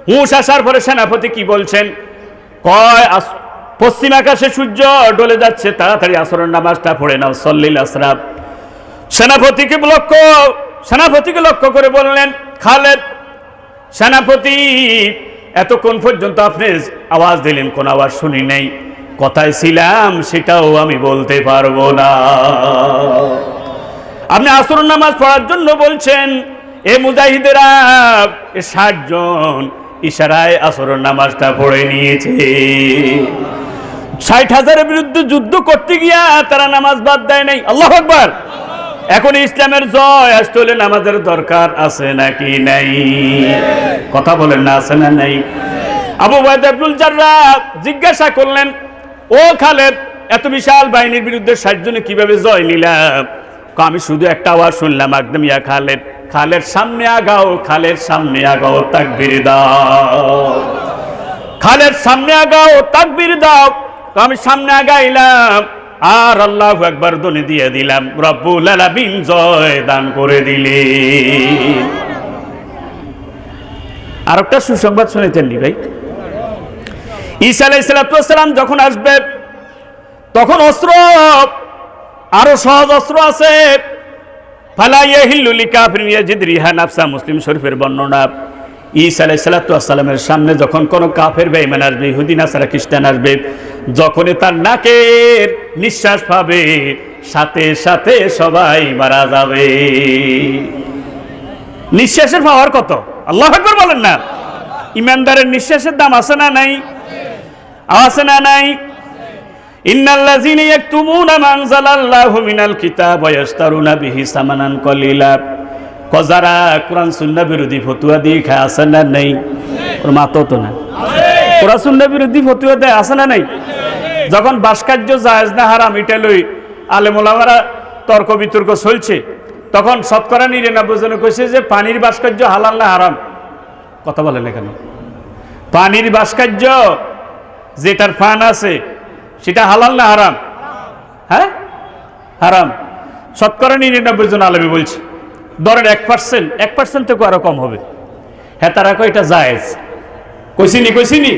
হুঁশ আসার পরে সেনাপতি কি বলছেন? কয় পশ্চিম আকাশে সূর্য ডলে যাচ্ছে, তাড়াতাড়ি আসরের নামাজটা পড়ে নাও, সল্লিল আসরা। সেনাপতিকে লক্ষ্য করে বললেন, খালেদ, সেনাপতি এতক্ষণ পর্যন্ত আপনি আওয়াজ দিলেন, কোন আওয়াজ শুনি নাই। কোথায় ছিলাম সেটাও আমি বলতে পারবো না। আপনি আসরের নামাজ পড়ার জন্য বলছেন, এ মুজাহিদেরা 60 জন ইশারায় আসরের নামাজটা পড়ে নিয়েছে। 60,000-এর বিরুদ্ধে যুদ্ধ করতে গিয়া তারা নামাজ বাদ দেয় নাই। আল্লাহু আকবার। এখন ইসলামের জয় আসতে হলে নামাজের দরকার আছে নাকি নাই? কথা বলেন না, আছে না নাই? আবু উবাইদা ইবনুল জাররাহ জিজ্ঞাসা করলেন, ও খালেদ, এত বিশাল বাহিনীর বিরুদ্ধে 60 জনে কিভাবে জয় নিলাম? আমি শুধু একটা আওয়াজ শুনলাম, একদম ইয়া খালেদ, খালেদ সামনে আগাও, খালেদ সামনে আগাও, তাকবীর দাও, খালেদ সামনে আগাও, তাকবীর দাও। আমি সামনে আগাইলাম আর আল্লাহু আকবার ধ্বনি দিয়ে দিলাম, রব্বুল আলামিন জয় দান করে দিলেন। আর একটা সুসংবাদ শুনেছেন নি ভাই? ঈসা আলাইহিস সালাম যখন আসবে তখন অস্ত্র আরো সহজ অস্ত্র আছে। ফালা ইয়াহিল্লু লিকাফিরিন ইয়াজিদ রিহা নাফসা, মুসলিম শরীফের বর্ণনা। ঈসা আলাইহিস সালামের সামনে যখন কোনো কাফের বেঈমান আসবে, ইহুদি নাসারা খ্রিস্টান আসবে, যখনই তার নাকের নিঃশ্বাস পাবে সাথে সাথে সবাই মারা যাবে। নিঃশ্বাসের পাওয়ার কত? আল্লাহু আকবার বলেন না। ইমানদারের নিঃশ্বাসের দাম আছে না নাই? আছে না নাই? ইন্নাল্লাযীনা ইয়াকতুমুনা মা আনজালাল্লাহু মিনাল কিতাব ওয়া ইয়াশতারুনা বিহি সামানান কলিলা। যারা কোরআন সুন্নাহ বিরোধী ফতোয়া দিয়ে খায়, আছে না নাই? ওর মাতো তো না। কোরআন সুন্নাহ বিরোধী ফতোয়া দেয়, আছে না নাই? যখন ভাস্কর্য জায়েজ না হারাম এটা লই আলেম ওলামারা তর্ক বিতর্ক চলছে, তখন শতকরা 99 জনে কইছে যে পানির ভাস্কর্য হালাল না হারাম? কথা বলে না কেন? পানির ভাস্কর্য যেটার ফান আছে সেটা হালাল না হারাম? হ্যাঁ, হারাম। শতকরা 99 জন আলেমী বলছে। ধরেন 1% থেকে আরো কম হবে, হ্যাঁ তারা কয় এটা জায়েজ। কইছিনি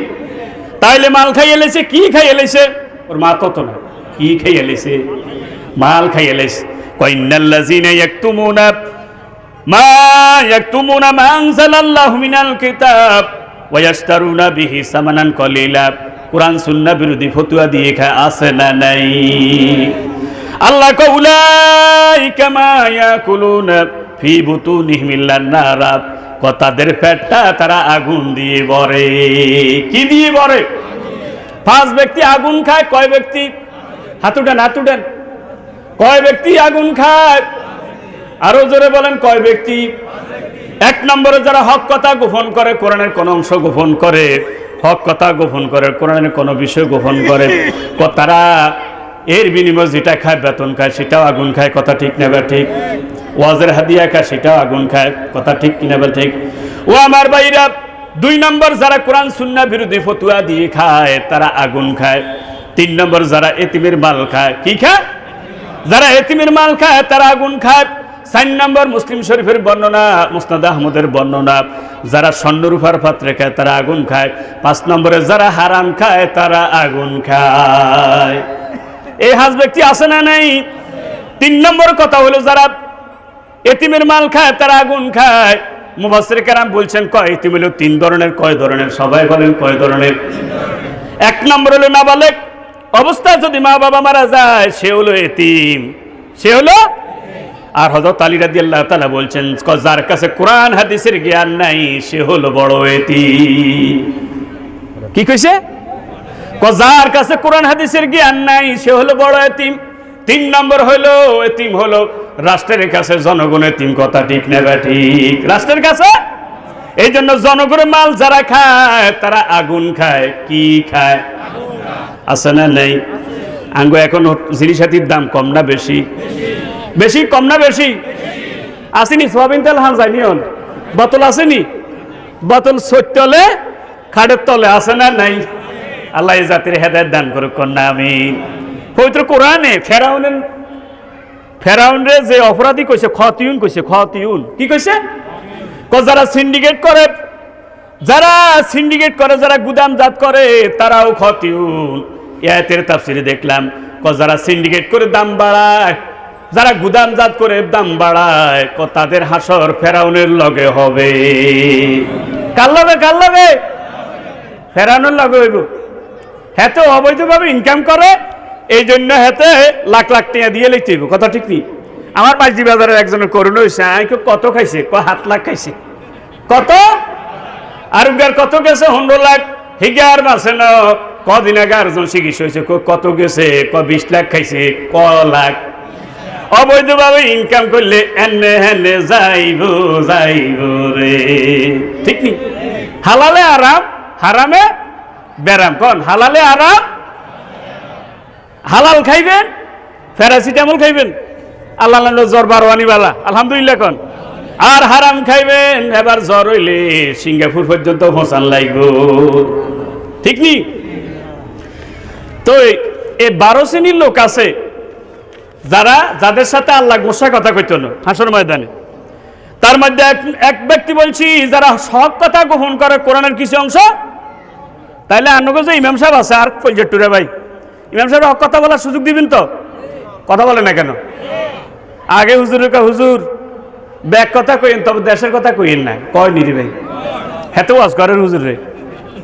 তাইলে মাল খাইয়ে লেছে। কি খাইয়ে লেছে? ওর মা তত না, কি খাইয়ে লেছে? মাল খাইয়ে লেছে। কইন্নাল্লাযিনা ইয়াকতুমুনা মা আনজালাল্লাহু মিনাল কিতাব ওয়া ইয়াশতারুনা বিহি সামানান কলিলা। কুরআন সুন্নাহ বিরোধী ফতোয়া দিয়ে খায়, আছে না নাই? আল্লাহ কয় উলাইকা মা ইয়াকুলুনা ফি বুতুনিহিম ইল্লান নার। তাদের পেটটা তারা আগুন দিয়ে ভরে। কি দিয়ে ভরে? 5 ব্যক্তি আগুন খায়। কয় ব্যক্তি? হাত উঠান। কয় ব্যক্তি আগুন খায়? আরো জোরে বলেন, কয় ব্যক্তি? 1 নম্বরে যারা হক কথা গোপন করে, কোরআনের কোন অংশ গোপন করে, হক কথা গোপন করে, কোরআনের কোন বিষয় গোপন করে, তারা এর বিনিময়ে যেটা খায়, বেতন খায়, সেটাও আগুন খায়। কথা ঠিক না বা ঠিক? ওয়াজের হাদিয়া খায়, সেটাও আগুন খায়। কথা ঠিক কিনা বা ঠিক? ও আমার ভাইরা, 2 নম্বর যারা কোরআন সুন্নাহ বিরোধী ফতোয়া দিয়ে খায় তারা আগুন খায়। 3 নম্বর যারা এতিমের মাল খায়। কি খায়? যারা এতিমের মাল খায় তারা আগুন খায়। 4 নম্বর মুসলিম শরীফের বর্ণনা, মুসনাদ আহমদের বর্ণনা, যারা স্বর্ণরূপার পাত্রে খায় তারা আগুন খায়। 5 নম্বরে যারা হারাম খায় তারা আগুন খায়। এই 5 ব্যক্তি আছে না নাই? 3 নম্বর কথা হলো যারা এতিমের মাল খায় তারা আগুন খায়। মুফাসসির কেরাম বলছেন কয় এতিম হলো 3 ধরনের। কয় ধরনের? সবাই বলেন কয় ধরনের? 1 নম্বর হলো নাবালেগ অবস্থায় যদি মা বাবা মারা যায়, সে হলো এতিম, সে হলো। আর হযরত আলী রাদিয়াল্লাহু তাআলা বলছেন যার কাছে কোরআন হাদিসের জ্ঞান নাই সে হলো বড় এতিম। কি কইছে? যার কাছে কোরআন হাদিসের জ্ঞান নাই সে হলো বড় এতিম। 3 নম্বর হলো এতিম হলো রাষ্ট্রের কাছে জনগণ এতিম। কথা ঠিক না বা ঠিক? রাষ্ট্রের কাছে। এই জন্য জনগণের মাল যারা খায় তারা আগুন খায়। কি খায়? আছে না নাই? আঙ্গ এখন জিনিসপাতির দাম কম না বেশি? বেশি। কম না বেশি? আসেনি সোয়াবিন তেল হান যায়নি? বোতল আসেনি? বোতল সত্যলে খাটের তলে, আছে না নাই? আল্লাহ এই জাতির হেদায়েত দান করুক। কন্যা আমিন। পবিত্র কোরআনে ফেরাউনরে যে অপরাধী কইছে, খতিউন কইছে। খতিউন কি কইছে? যারা সিন্ডিকেট করে, যারা গুদামজাত করে তারাও খতিউন। আয়াতের তাফসিরে দেখলাম যারা সিন্ডিকেট করে দাম বাড়ায়, যারা গুদামজাত করে দাম বাড়ায়, তাদের হাসর ফেরাউনের লগে হবে। কার লগে? ফেরাউনের লগে হইব। হেতে অবৈধভাবে ইনকাম করে, এই জন্য হেতে লাখ লাখ টাকা দিয়ে লিখতে হইব। কথা ঠিক নেই? আমার বাজি বাজারের একজনের করুণ হয়েছে, কত খাইছে? 7 লাখ খাইছে। কত? আর কত গেছে? 100 লাখ। হিগার বাসে না কদিন আগে আরেকজন চিকিৎসা হয়েছে, কত গেছে? 20 লাখ খাইছে। লাখ। অবৈধভাবে ইনকাম করলে এনে হেনে যাইব রে। ঠিক নি? হালালে আরাম, হারামে বেরাম। কোন? হালালে আরাম। হালাল খাইবেন, প্যারাসিটামল খাইবেন, আল্লাহ জ্বর বারোয়ানিওয়ালা, আলহামদুলিল্লাহ। কোন? আর হারাম খাইবেন, এবার জ্বর হইলে সিঙ্গাপুর পর্যন্ত পৌঁছান লাগব। ঠিক নি? তো এই 12 শ্রেণীর লোক আছে যাদের সাথে আল্লাহ গোসা কথা কইত না হাসর ময়দানে। তার মধ্যে এক ব্যক্তি বলছি যারা হক কথা গোপন করে কোরআনের কিছু অংশ। তাইলে আন্নগো যে ইমাম সাহেব আছে আর পলজেটুরে ভাই, ইমাম সাহেব হক কথা বলার সুযোগ দিবেন তো? কথা বলে না কেন? আগে হুজুর ব্যাগ কথা কইেন, তবে দেশের কথা কইেন না। কয় নিরি ভাই, হেতে ওয়াজ করেন হুজুরে।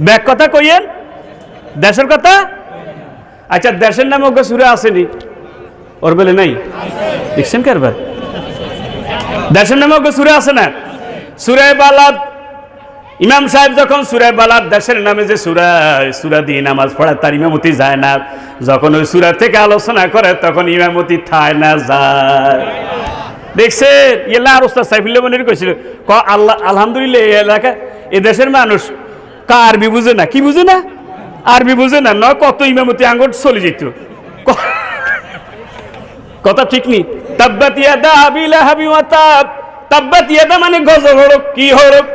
ব্যাগ কথা কইেন, দেশের কথা। আচ্ছা, দেশের নামে ওকে সুরে আসেনি? ওর বেলে নাই? দেখছেন কারবার? দেশের নামে ওকে সুরে আসে না? সুরে বালাদ, ইমাম সাহেব যখন সুরে বালাদ দেশের নামে যে সুরা দিয়ে নামাজ পড়ায়, তার ইমামতি যায় না। যখন ওই সুরা থেকে আলোচনা করে তখন ইমামতি থায় না, যায়। দেখছেন? ইয়েলা আর ওস্তাদ সাইফুল্লাহ মনির কইছিল, আল্লাহ আলহামদুলিল্লাহ এই এলাকা এ দেশের মানুষ আরবি বুঝে না। কি বুঝে না? আরবি বুঝে না। কত ইমামতি আঙ্গুর চলে যেত। কথা ঠিক নি? তাব্বাত ইয়াদা আবি লাহাবি ওয়া তাব। তাব্বাত ইয়াদা মানে গজব হরক, কি হরক?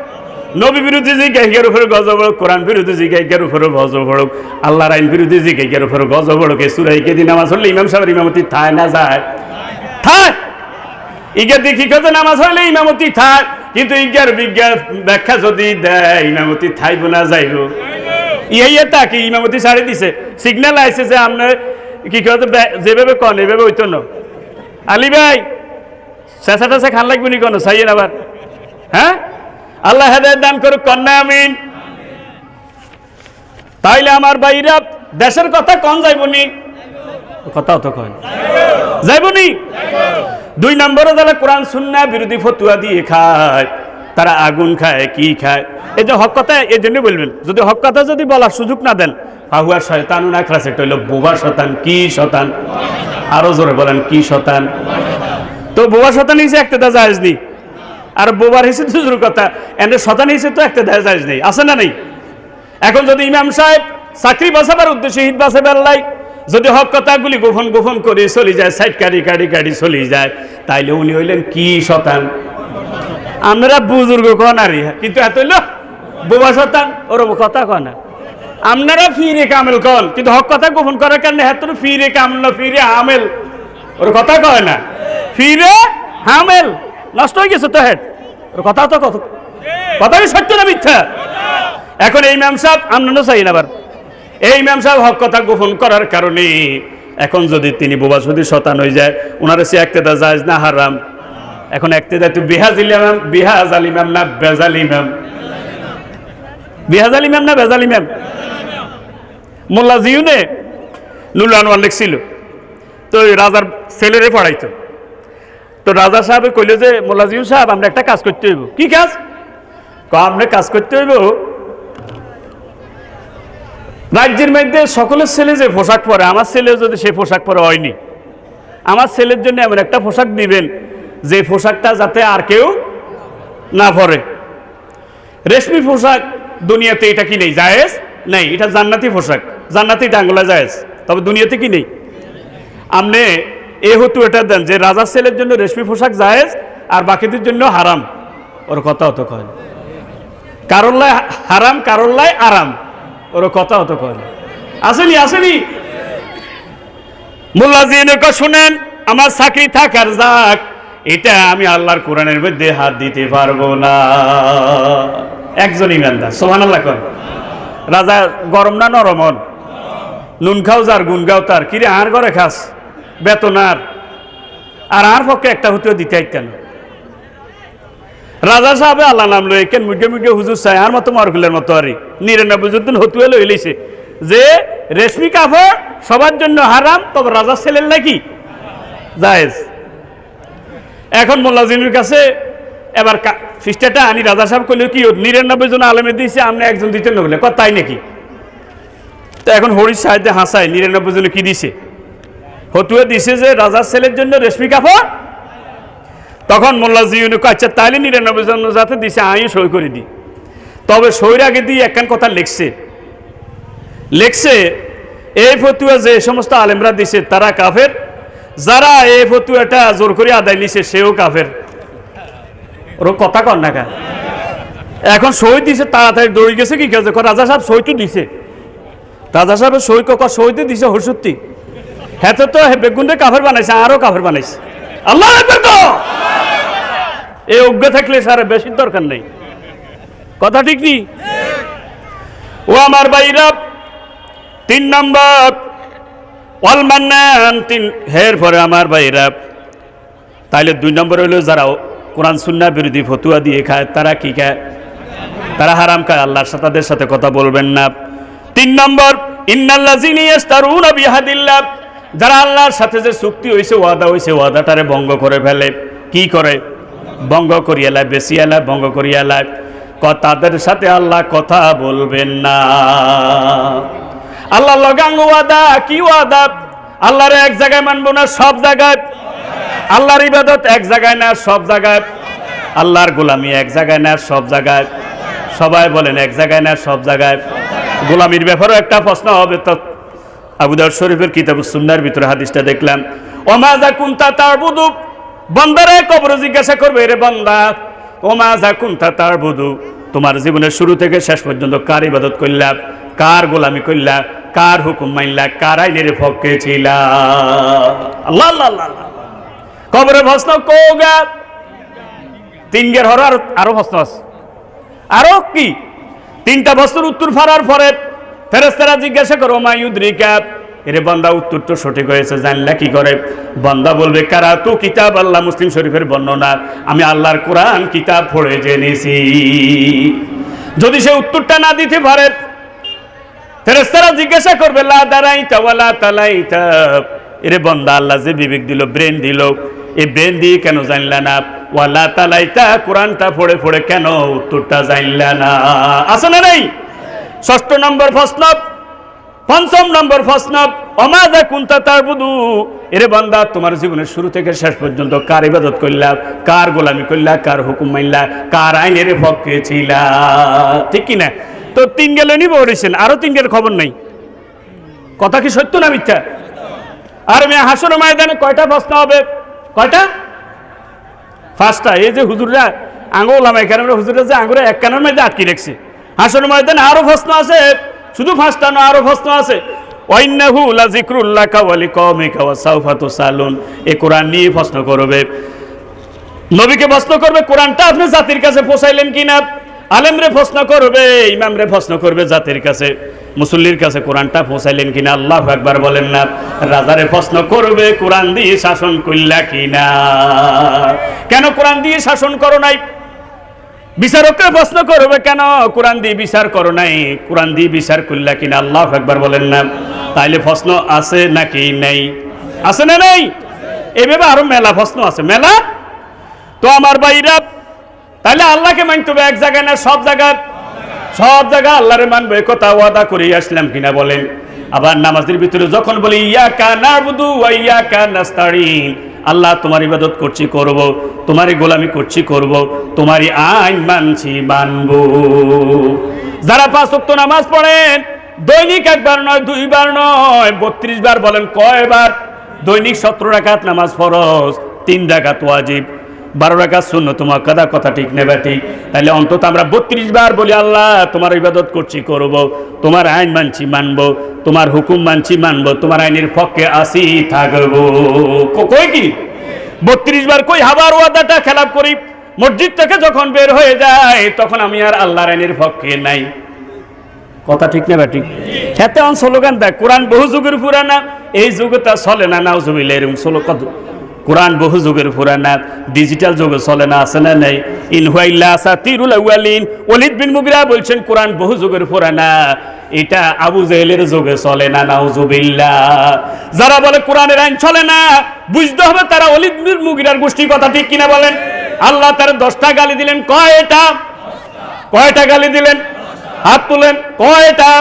নবী বিরোধী জিজ্ঞাসার উপরে গজব হরক, কোরআন বিরোধী জিজ্ঞাসার উপরে গজব হরক, আল্লাহর আইন বিরোধী জিজ্ঞাসার উপরে গজব হরক। এই সূরা ইকে দিন নামাজ হলে ইমাম সাহেবের ইমামতি থায় না যায়? থায়। ইকে দেখি কত নামাজ হলে ইমামতি থায়, কিন্তু ইজ্ঞার বিজ্ঞান ব্যাখ্যা যদি দেয় ইমামতি থাইব না যাইব? ইয়ে তাকে ইমামতি ছাড়ে দিছে, সিগন্যাল আইছে যে আপনার কি কত যেভাবে কন এভাবে হইতো না। আলী ভাই চেঁচা টেঁচা খান লাগবে নি কোনো চাইয়েন আবার? হ্যাঁ, আল্লাহ হেদায়েত দান করুক, কন্যা আমিন। তাইলে আমার ভাইরা দেশের কথা কন যাইবনি? কথাও তো কন যাইবনি। 2 নম্বরে যারা কোরআন সুন্নাহ বিরোধী ফতুয়া দিয়ে খায়, তারা আগুন খায়, কি খায়? এই যে হক কথা এই জন্য বলবেন, যদি হক কথা যদি বলার সুযোগ না দেন, ফাহুয়া শয়তানুন আখরাস, এটা হইল বোবা শতান। কি শতান? আরো জোরে বলেন, কি শতান? তো বোবা শতান হিসেবে একটা দা জায়েজ নেই, আর বোবার হিসেবে তো জোর কথা, এনে শতান হিসেবে তো একটা দা জায়েজ নেই, আছে না নেই? এখন যদি ইমাম সাহেব চাকরি বাঁচাবার উদ্দেশ্যে হিত বাঁচাবার লাই যদি হক কথাগুলি গোপন গোপন করে চলে যায়, সাইড কাড়ি চলে যায়, তাইলে উনি হইলেন কি শতান? আমরা বুজুর্গ কনারি, কিন্তু এত হইল বোবা শতান। ওর কথা কয় না। আপনারা ফিরে কামেল কন, কিন্তু হক কথা গোপন করার কারণে এত ফিরে কামেল না, ফিরে আমেল। ওর কথা কয় না, ফিরে হামেল। নষ্ট হয়ে গেছে তো হেড। ওর কথা তো কত কথাই সত্য না মিথ্যা? এখন এই ইমাম সাহেব আমরা চাই না, আবার এই ইমাম সাহেব হক কথা গোপন করার কারণে এখন যদি তিনি বোবা সুদি শতান হয়ে যায়, ওনার সে একতেদা জায়েজ না হারাম? এখন একতেদা তুই বিহাজ আল ইমাম না বেজাল ইমাম? বিহাজ আল ইমাম না বেজাল ইমাম? মোল্লা জিউনে নুরুল আনোয়ার লিখছিল, তো রাজার ছেলেরে পড়াইতো। তো রাজা সাহেব কইল যে মোল্লা জিউ সাহেব আমরা একটা কাজ করতে হইব। কি কাজ? আমরা কাজ করতে হইব, রাজ্যের মধ্যে সকলের ছেলে যে পোশাক পরে, আমার ছেলে যদি সে পোশাক পরে হয়নি, আমার ছেলের জন্য এমন একটা পোশাক দিবেন যে পোশাকটা যাতে আর কেউ না পরে। রেশমি পোশাক দুনিয়াতে এটা কি নেই? জায়েজ নেই। এটা জান্নাতি পোশাক, জান্নাতি ডাঙ্গলা জায়েজ, তবে দুনিয়াতে কি নেই? আপনি এ হতো এটা দেন যে রাজার ছেলের জন্য রেশমি পোশাক জায়েজ আর বাকিদের জন্য হারাম। ওর কথা হতো কয় কারোল্লায় হারাম, কারোল্লায় আরাম। ওর কথা হতো কয় আসেনি। মোল্লা জিনের কথা শুনেন, আমার চাকরি থাকার যাক, এটা আমি আল্লাহর কোরআনের মধ্যে হাত দিতে পারবো না। একজন ইমানদার সুবহানাল্লাহ কর। রাজা গরম না নরম? নুন খাও যার গুণ গাও তার। কিরে আর ঘরে খাস বেতনার, আর পক্ষে একটা হতেও দিতে কেন? রাজা সাহেব আল্লাহ নাম লই কেন মুখে হুজুর চাই আর মতো মারগুলের মতো আরে 99 হতুয়ে লই লইছে যে রেশমি কাপড় সবার জন্য হারাম, তবে রাজার ছেলের নাকি জায়েজ। এখন মোল্লা জিনুর কাছে এবার ফিস্টাটা আনি, রাজা সাহেব কইল কি 99 জন আলেমে দিয়েছে, আপনি একজন দিতে নগলে তাই নাকি? তো এখন হরিশ সাহেব হাসায় 99 জনে কি দিছে? হতুয়ে দিছে যে রাজার ছেলের জন্য রেশমি কাপড়। তখন মোল্লা জিউনি আচ্ছা তাইলে 99 জন যাতে দিছে আমিও সই করে দিই। তবে সইর আগে দিয়ে একখান কথা লেখছে এই ফতুয়া যে সমস্ত আলেমরা দিছে তারা কাফের, যারা এই ফতুয়াটা জোর করে আদায় নিছে সেও কাফের। ওর কথা কর না কেন? এখন সই দিছে, তাড়াতাড়ি দৌড়ে গেছে কি কাজে? রাজা সাহেব সই তো দিছে, রাজা সাহেবের সইতে দিছে হরসত্তি। হ্যাঁ তো বেগুনরে কাফের বানাইছে, আরো কাফের বানাইছে। আল্লাহ এই অজ্ঞ থাকলে সারে বেশি দরকার নেই। কথা ঠিক নি? ও আমার ভাইরা, 3 নম্বর ওয়াল মান্নান, হের পরে আমার ভাইরা তাইলে 2 নম্বর হইলো যারা কোরআন সুন্নাহ বিরোধী ফতুয়া দিয়ে খায়, তারা কি খায়? তারা হারাম খায়, আল্লাহর সাথে তাদের সাথে কথা বলবেন না। 3 নম্বর ইন্নাল্লাযিনা ইস্তারুনা বিহাদিল্লাহ, যারা আল্লাহর সাথে যে চুক্তি হয়েছে, ওয়াদা হয়েছে, ওয়াদাটারে ভঙ্গ করে ফেলে। কি করে? ভঙ্গ করিয়া লাই, বেশিয়া লাই, ভঙ্গ করিয়া লাই। তাদের সাথে আল্লাহ কথা বলবেন না। আল্লাহ লগাং ওয়াদা, কি ওয়াদা? আল্লাহর এক জায়গায় মানবো না, সব জায়গায়। আল্লাহর ইবাদত এক জায়গায় না, সব জায়গায়। আল্লাহর গোলামি এক জায়গায় না, সব জায়গায়। সবাই বলেন এক জায়গায় না, সব জায়গায়। গোলামির ব্যাপারেও একটা প্রশ্ন হবে। তো আবু দাউদ শরীফের কিতাবুস সুন্নাহর ভিতরে হাদিসটা দেখলাম, ওমা যা কুনতা তা'বুদু বান্দারে কবর জিজ্ঞাসা করবে, রে বান্দা ওমা যা কুনতা তা'বুদু, তোমার জীবনের শুরু থেকে শেষ পর্যন্ত কার ইবাদত করলা, কার গোলামি করলা, কার হুকুম মানলা, কার আইনের পক্ষে ছিলা। আল্লাহ আল্লাহ আল্লাহ। কবরে প্রশ্ন কোগা তিনগের হর আরো প্রশ্ন আছে, আরো কি তিনটা প্রশ্নের উত্তর ফারার পরে ফেরেশতারা জিজ্ঞাসা করো মা ইউদ্রিকা, এরে বান্দা উত্তর তো সঠিক হয়েছে, জানলা কি করে? বান্দা বলবে কারাতু কিতাব আল্লাহ, মুসলিম শরীফের বর্ণনা, আমি আল্লাহর কোরআন কিতাব পড়ে জেনেছি। যদি সে উত্তরটা না দিতে পারে ফেরেশতারা জিজ্ঞাসা করবে লা দারাইতা ওয়ালা তালাইতা, এরে বান্দা আল্লাহ যে বিবেক দিল, ব্রেন দিল, এই ব্রেন দিয়ে কেন জানলা না? ওয়ালা তালাইতা, কোরআনটা পড়ে পড়ে কেন উত্তরটা জানলা না? আছে না নাই? ষষ্ঠ নম্বর প্রশ্ন। পঞ্চম নম্বর প্রশ্ন, ওমা যা কুনতা তা'বুদু, এরে বান্দা তোমার জীবনের শুরু থেকে শেষ পর্যন্ত কার ইবাদত করলা, কার গোলামি করলা, কার হুকুম মানলা, কার আইনের পক্ষে ছিলা? ঠিক কি না? তো তিন গেলে নিব বলেছেন, আরো তিনটের খবর নাই। কথা কি সত্য না মিথ্যা? আর মেয়ে হাসর ময়দানে কয়টা প্রশ্ন হবে? কয়টা? পাঁচটা। এই যে হুজুররা আঙুল আমায় কেন, হুজুররা যে আঙুলে এক কানের মধ্যে আটকে রেখেছে, হাসর ময়দানে আরো প্রশ্ন আছে, শুধু পাঁচটা না, আরো প্রশ্ন আছে। ওয়াইন্নাহু লাযিকরুল লাকা ওয়া লিকাওমিকা ওয়া সাওফা তুসালুন, এই কোরআন নিয়ে প্রশ্ন করবে, নবীকে প্রশ্ন করবে কোরআনটা আপনি জাতির কাছে পৌঁছাইলেন কিনা, আলেমরে প্রশ্ন করবে, ইমামরে প্রশ্ন করবে জাতির কাছে, মুসল্লির কাছে কোরআনটা পৌঁছাইলেন কিনা। আল্লাহু আকবার বলেন না। রাজারে প্রশ্ন করবে কোরআন দিয়ে শাসন করলা কিনা, কেন কোরআন দিয়ে শাসন করো নাই? বিচারককে প্রশ্ন করবে কেন কোরআন দিয়ে বিচার করো নাই, কোরআন দিয়ে বিচার করলা কিনা। আল্লাহু আকবার বলেন না। তাইলে প্রশ্ন আছে নাকি নেই? আছে না নাই? এইভাবে আরো মেলা প্রশ্ন আছে, মেলা। তো আমার ভাইরা, তাহলে আল্লাহকে মানতে হবে এক জায়গায় না সব জায়গায়? সব জায়গায় আল্লাহরে মানবো, এ কথা ওয়াদা করে আসলাম কিনা বলেন? আবার নামাজের ভিতরে যখন বলি ইয়াকা না'বুদু ওয়া ইয়াকা নাস্তাঈন, আল্লাহ তোমার ইবাদত করছি করব, তোমারই গোলামি করছি করব, তোমারই আইন মানছি মানব। যারা 5 ওয়াক্ত নামাজ পড়েন দৈনিক একবার নয়, দুইবার নয়, 32 বার, বলেন কয়বার? দৈনিক 17 রাকাত নামাজ ফরজ, 3 রাকাত ওয়াজিব, 12 রাকাত সুন্নত মুআক্কাদা। কথা ঠিক নেবে ঠিক? তাহলে অন্তত আমরা 32 বার বলি আল্লাহ তোমার ইবাদত করছি করব, তোমার আইন মানছি মানব, তোমার হুকুম মানছি মানব, তোমার আইনের পক্ষে আসি থাকব। কই কি 32 বার? কই হাবার ওয়াদাটা খেলাপ করি, মসজিদ থেকে যখন বের হয়ে যায় তখন আমি আর আল্লাহর আইনের পক্ষে নাই। কথা ঠিক নেবে ঠিক? এতে অন স্লোগান দেয় কোরআন বহু যুগের পুরানা, এই যুগে তা চলে না, নাউজুবিল্লাহ। এরকম স্লোগান, কোরআন বহু যুগের পুরানা, ডিজিটাল যুগে চলে না, আছে না নাই? ইন হুয়া ইল্লা আসাতিরুল আউয়ালিন, ওয়ালিদ বিন মুগিরা বলছেন কোরআন বহু যুগের পুরানা, এটা আবু জেহেলের যুগে চলে না, নাউজুবিল্লাহ। যারা বলে কোরআনের আইন চলে না, বুঝতে হবে তারা ওয়ালিদ বিন মুগিরার গোষ্ঠীর। কথা ঠিক কিনা বলেন? আল্লাহ তার 10টা গালি দিলেন, কয়টা? কয়টা গালি দিলেন? হাত তুলেন, কয়টা?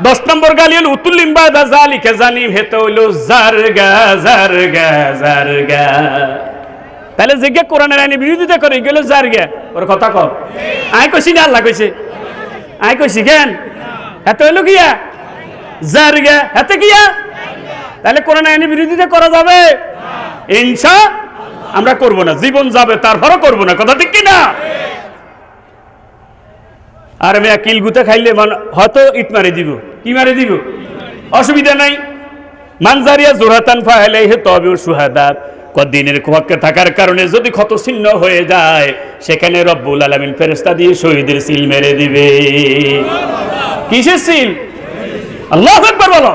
10 নম্বর গালি হল উতুল্লিম বাদা যালিকা জানিম, হেতে হইল জারগা জারগা জারগা। তাহলে যে কোরআনের আইনের বিরোধিতা করে গেল জারগা, ওর কথা কর। আই কইছি না, আল্লাহ কইছে? আই কইছি কেন? হেতে হইল কিয়া জারগা, হেতে কিয়া? তাহলে কোরআন আইনের বিরোধিতা করা যাবে? ইনশাআল্লাহ আমরা করব না, জীবন যাবে তারপরও করব না। কথা ঠিক কিনা? আর আমি কিলগুতে খাইলে হয়তো ইট মারি দিব, কি মারি দিব, অসুবিধা নাই। মানজারিয়া জোরাতান ফাইলাইহি তাবিউ শুহাদা, কদিনের পক্ষে থাকার কারণে যদি ক্ষত ছিন্ন হয়ে যায় সেখানে রব্বুল আলামিন ফেরেশতা দিয়ে শহীদের সিল মেরে দিবে। কিসের সিল? আল্লাহু আকবার বলো।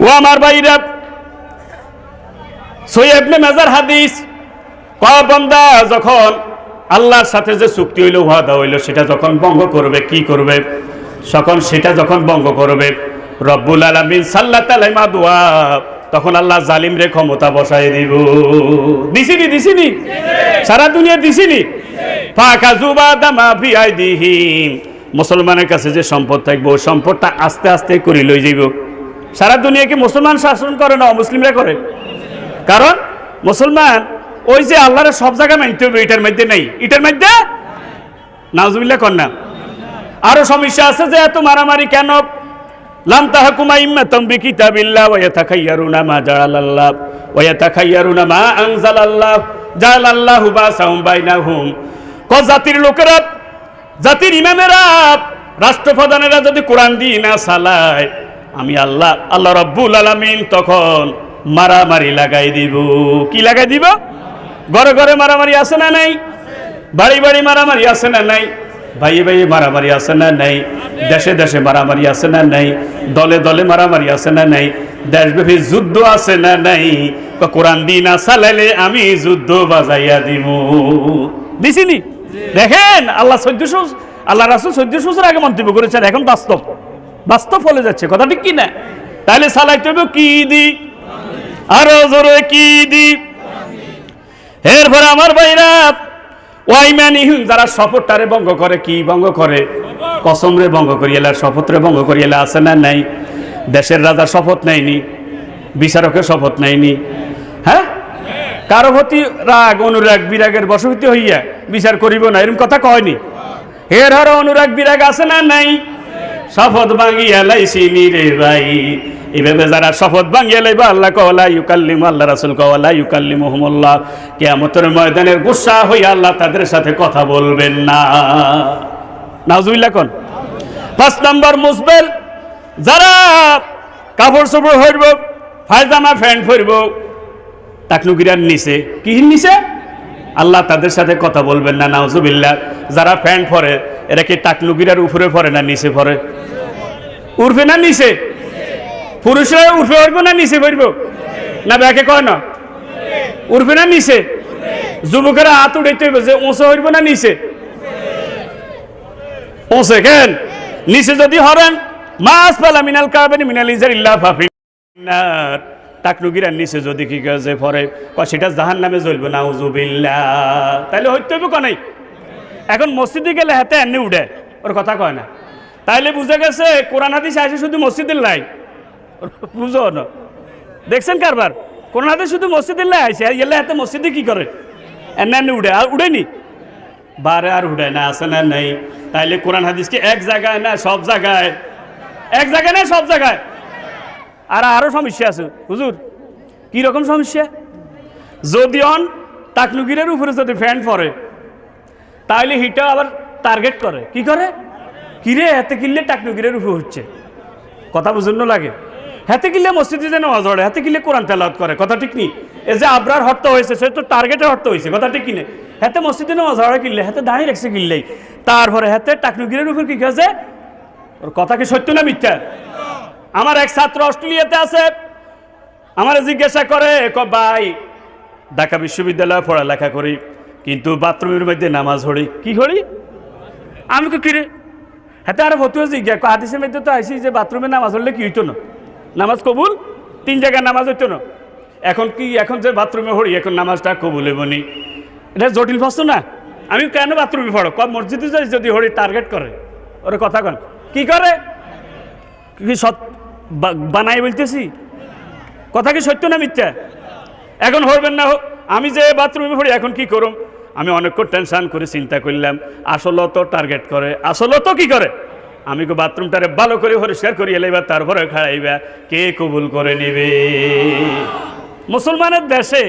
ও আমার ভাইরা, সহিহ ইবনে মাজার হাদিস, বান্দা যখন আল্লাহর সাথে যে চুক্তি হইল, ওয়াদা হইল, সেটা যখন ভঙ্গ করবে, কি করবে? সেটা যখন ভঙ্গ করবে রব্বুল আলামিন সাল্লাত আলাইহি মাদুয়া, তখন আল্লাহ জালিমরে ক্ষমতা বসায় দিব। দিছিনি? সারা দুনিয়া দিছিনি? ফাকাযু বাদামা ফি আইদিহিম, মুসলমানের কাছে যে সম্পদ থাকবে ওই সম্পদটা আস্তে আস্তে করে লই যাইব। সারা দুনিয়া কি মুসলমান শাসন করে না, মুসলিমরা করে? কারণ মুসলমান ওই যে আল্লাহর সব জায়গায় মানতে হবে, এটার মধ্যে নেই, এটার মধ্যে নাউজুবিল্লাহ কর না। আরো সমস্যা আছে যে এত মারামারি কেন? লাম তাহকুম আইম্মাতুম বিকিতাবিল্লাহ ওয়া ইয়াতাখায়্যারুনা মা জাআলাল্লাহ ওয়া ইয়াতাখায়্যারুনা মা আনজালাল্লাহ জাআলাল্লাহু বাসাহুম বাইনাহুম। জাতির লোকেরা, জাতির ইমামেরা, রাষ্ট্রপ্রধানেরা যদি কোরআন দিয়ে না চালায়, আমি আল্লাহ রব্বুল আলামিন তখন মারামারি লাগাই দিব। কি লাগাই দিব? ঘরে ঘরে মারামারি আছে না নাই? বাড়ি বাড়ি মারামারি আছে না নাই? ভাইয়ে ভাইয়ে মারামারি আছে না নাই? দেশে দেশে মারামারি আছে না নাই? দলে দলে মারামারি আছে না নাই? দেশব্যাপী যুদ্ধ আছে না নাই? কোরআন দিয়ে না চালাইলে আমি যুদ্ধ বাজাইয়া দিব। দিছিনি? দেখেন আল্লাহ রাসূল 1400 বছর আগে মন্তব্য করেছেন, এখন বাস্তব হলে যাচ্ছে। কথা ঠিক কি না? তাহলে চালাইতে হবে কি দি? আরো জোরে কি দি? এরপরে আমার ভাইরা, ওয়াইমানিহিম, যারা শপথটারে ভঙ্গ করে, কি ভঙ্গ করে? কসম রে ভঙ্গ করিয়েলা, শপথ রে ভঙ্গ করিয়েলা আছে না নাই? দেশের রাজা শপথ নেয়নি, বিচারকের শপথ নেয়নি, হ্যাঁ? কারো প্রতি রাগ অনুরাগ বিরাগের বশবর্তী হইয়া বিচার করিব না, এরকম কথা কয়নি? এর হার অনুরাগ বিরাগ আছে না নাই? শপথ ভাঙিয়া লাইছি রে ভাই। এভাবে যারা শপথ ভাঙিয়া লাইবা, আল্লাহ কওয়ালা ইউকাল্লিমু, আল্লাহ রাসূল কওয়ালা ইউকাল্লিমুহুমুল্লাহ, কিয়ামতের ময়দানের গুসা হইয়া আল্লাহ তাদের সাথে কথা বলবেন না। নাউজুবিল্লাহ কোন? 5 নম্বর মুসবেল, যারা কাপড় চোপড় হইব, পায়জামা প্যান্ট পরব টাকনুগিরার নিচে, কি নিচে? আল্লাহ তাদের সাথে কথা বলবেন না। নাউজুবিল্লাহ। যারা প্যান্ট পরে, এরা কি টাকনুগিরার উপরে পরে না নিচে পরে? উঠবে না নিচে? পুরুষরা উঠবে পড়বো না নিচে পড়বো? না ব্যাকে কয় না? উঠবে না নিচে? যুবকেরা হাত উঠাইতে হইব যে উঁচু হইব না নিচে? উঁচে কেন? নিচে যদি হরেন, মাস পালা মিনাল কাবানি মিনাল ইজারিল্লাহ ফাফিনার, টাকনুগিরার নিচে যদি কি কাজে পরে, সেটা জাহান্নামে জ্বলবে। নাউজুবিল্লাহ। তাইলে হইতে হইব কনাই? এখন মসজিদে গেলে হাতে এনে উঠে, ওর কথা কয় না। তাইলে বুঝে গেছে কোরআন হাদিস আসে শুধু মসজিদের লাই, বুঝো না? দেখছেন কারবার? কোরআন হাদিস শুধু মসজিদের লাই আসে, এলে হাতে মসজিদে কি করে? এনে এনে উঠে, আর উঠেনি বারে আর উঠে না, আছে না নাই? তাইলে কোরআন হাদিস কি এক জায়গায় না সব জায়গায়? এক জায়গায় না সব জায়গায়। আর আরো সমস্যা আছে হুজুর। কি রকম সমস্যা? যদি টাকনুগিরের উপরে যদি ফ্যান পরে, তাহলে হিটা আবার টার্গেট করে। কি করে? কিরে হাতে কিনলে টাকনুগিরের উপরে হচ্ছে, কথা বুঝুন লাগে। হাতে কিনলে মসজিদে যেন নামাজ পড়ে, হাতে কিনলে কোরআন তেলাওয়াত করে, কথা ঠিক নেই? এই যে আবরার হত্যা হয়েছে, সে তো টার্গেটে হত্যা হয়েছে, কথা ঠিক কিনে? হাতে মসজিদে নামাজ পড়ে কিনলে, হাতে দাঁড়িয়ে রাখছে কিনলেই, তারপরে হাতে টাকনুগিরের উপর কি কাছে? ওর কথা কি সত্য না মিথ্যা? আমার এক ছাত্র অস্ট্রেলিয়াতে আছে, আমার জিজ্ঞাসা করে, ভাই ঢাকা বিশ্ববিদ্যালয়ে পড়ালেখা করি, কিন্তু বাথরুমের মধ্যে নামাজ পড়ি, কি করি? আমি কি কিরে হাতে আরো ভতুয়া জিজ্ঞাসা, হাদিসের মধ্যে তো আইসি যে বাথরুমে নামাজ পড়লে কি হইতো না? নামাজ কবুল, 3 জায়গায় নামাজ হইতো না। এখন কি, এখন যে বাথরুমে পড়ি, এখন নামাজটা কবুল হইবনি? এটা জটিল প্রশ্ন না? আমি কেন বাথরুমে পড়ো? মসজিদে যাই যদি হরি টার্গেট করে, ওর কথা কন কি করে? কি সৎ বানাই বলতেছি? কথা কি সত্য না মিথ্যা? এখন হরবেন না, আমি যে বাথরুমে পড়ি এখন কি করুম? আমি অনেকক্ষণ টেনশন করে চিন্তা করলাম, আসলে তো টার্গেট করে, আসলে তো কি করে? আমি বাথরুমটারে ভালো করে পরিষ্কার করিয়ে লাইবা, তারপরে খাড়াইবা, কে কবুল করে নেবে? মুসলমানের দেশে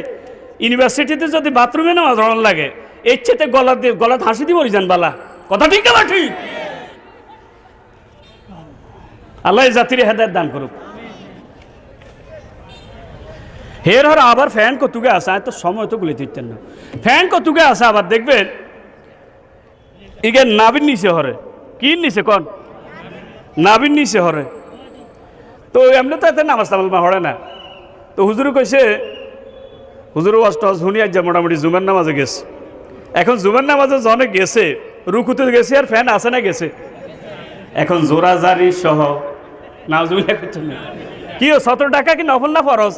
ইউনিভার্সিটিতে যদি বাথরুমে নামাজ পড়ার লাগে, এর চেয়ে গলা হাসি দিব যান বালা, কথা ঠিক না? ঠিক। আল্লাহ জাতির হেদায়েত দান করুক। হের হর আবার ফ্যান কতুকে আসা, তো সময় তো গুলি দিতেন না। ফ্যান কতুকে আসা আবার দেখবেন ইগে নাবির নিচে হরে, কি নিচে কন? নাবির নিচে হরে। তো এমনি তো এতে নামাজ টামাজ হরে না। তো হুজুর কইছে, হুজুর অষ্টজ শুনিয়া যে মোটামুটি জুমার নামাজে গেছে। এখন জুমার নামাজে জনে গেছে, রুকুতে গেছে, আর ফ্যান আসে না গেছে। এখন জোরাজারি সহ নাউজুবিল্লাহ করছেন না কি? 17 টাকা কি নফল না ফরজ?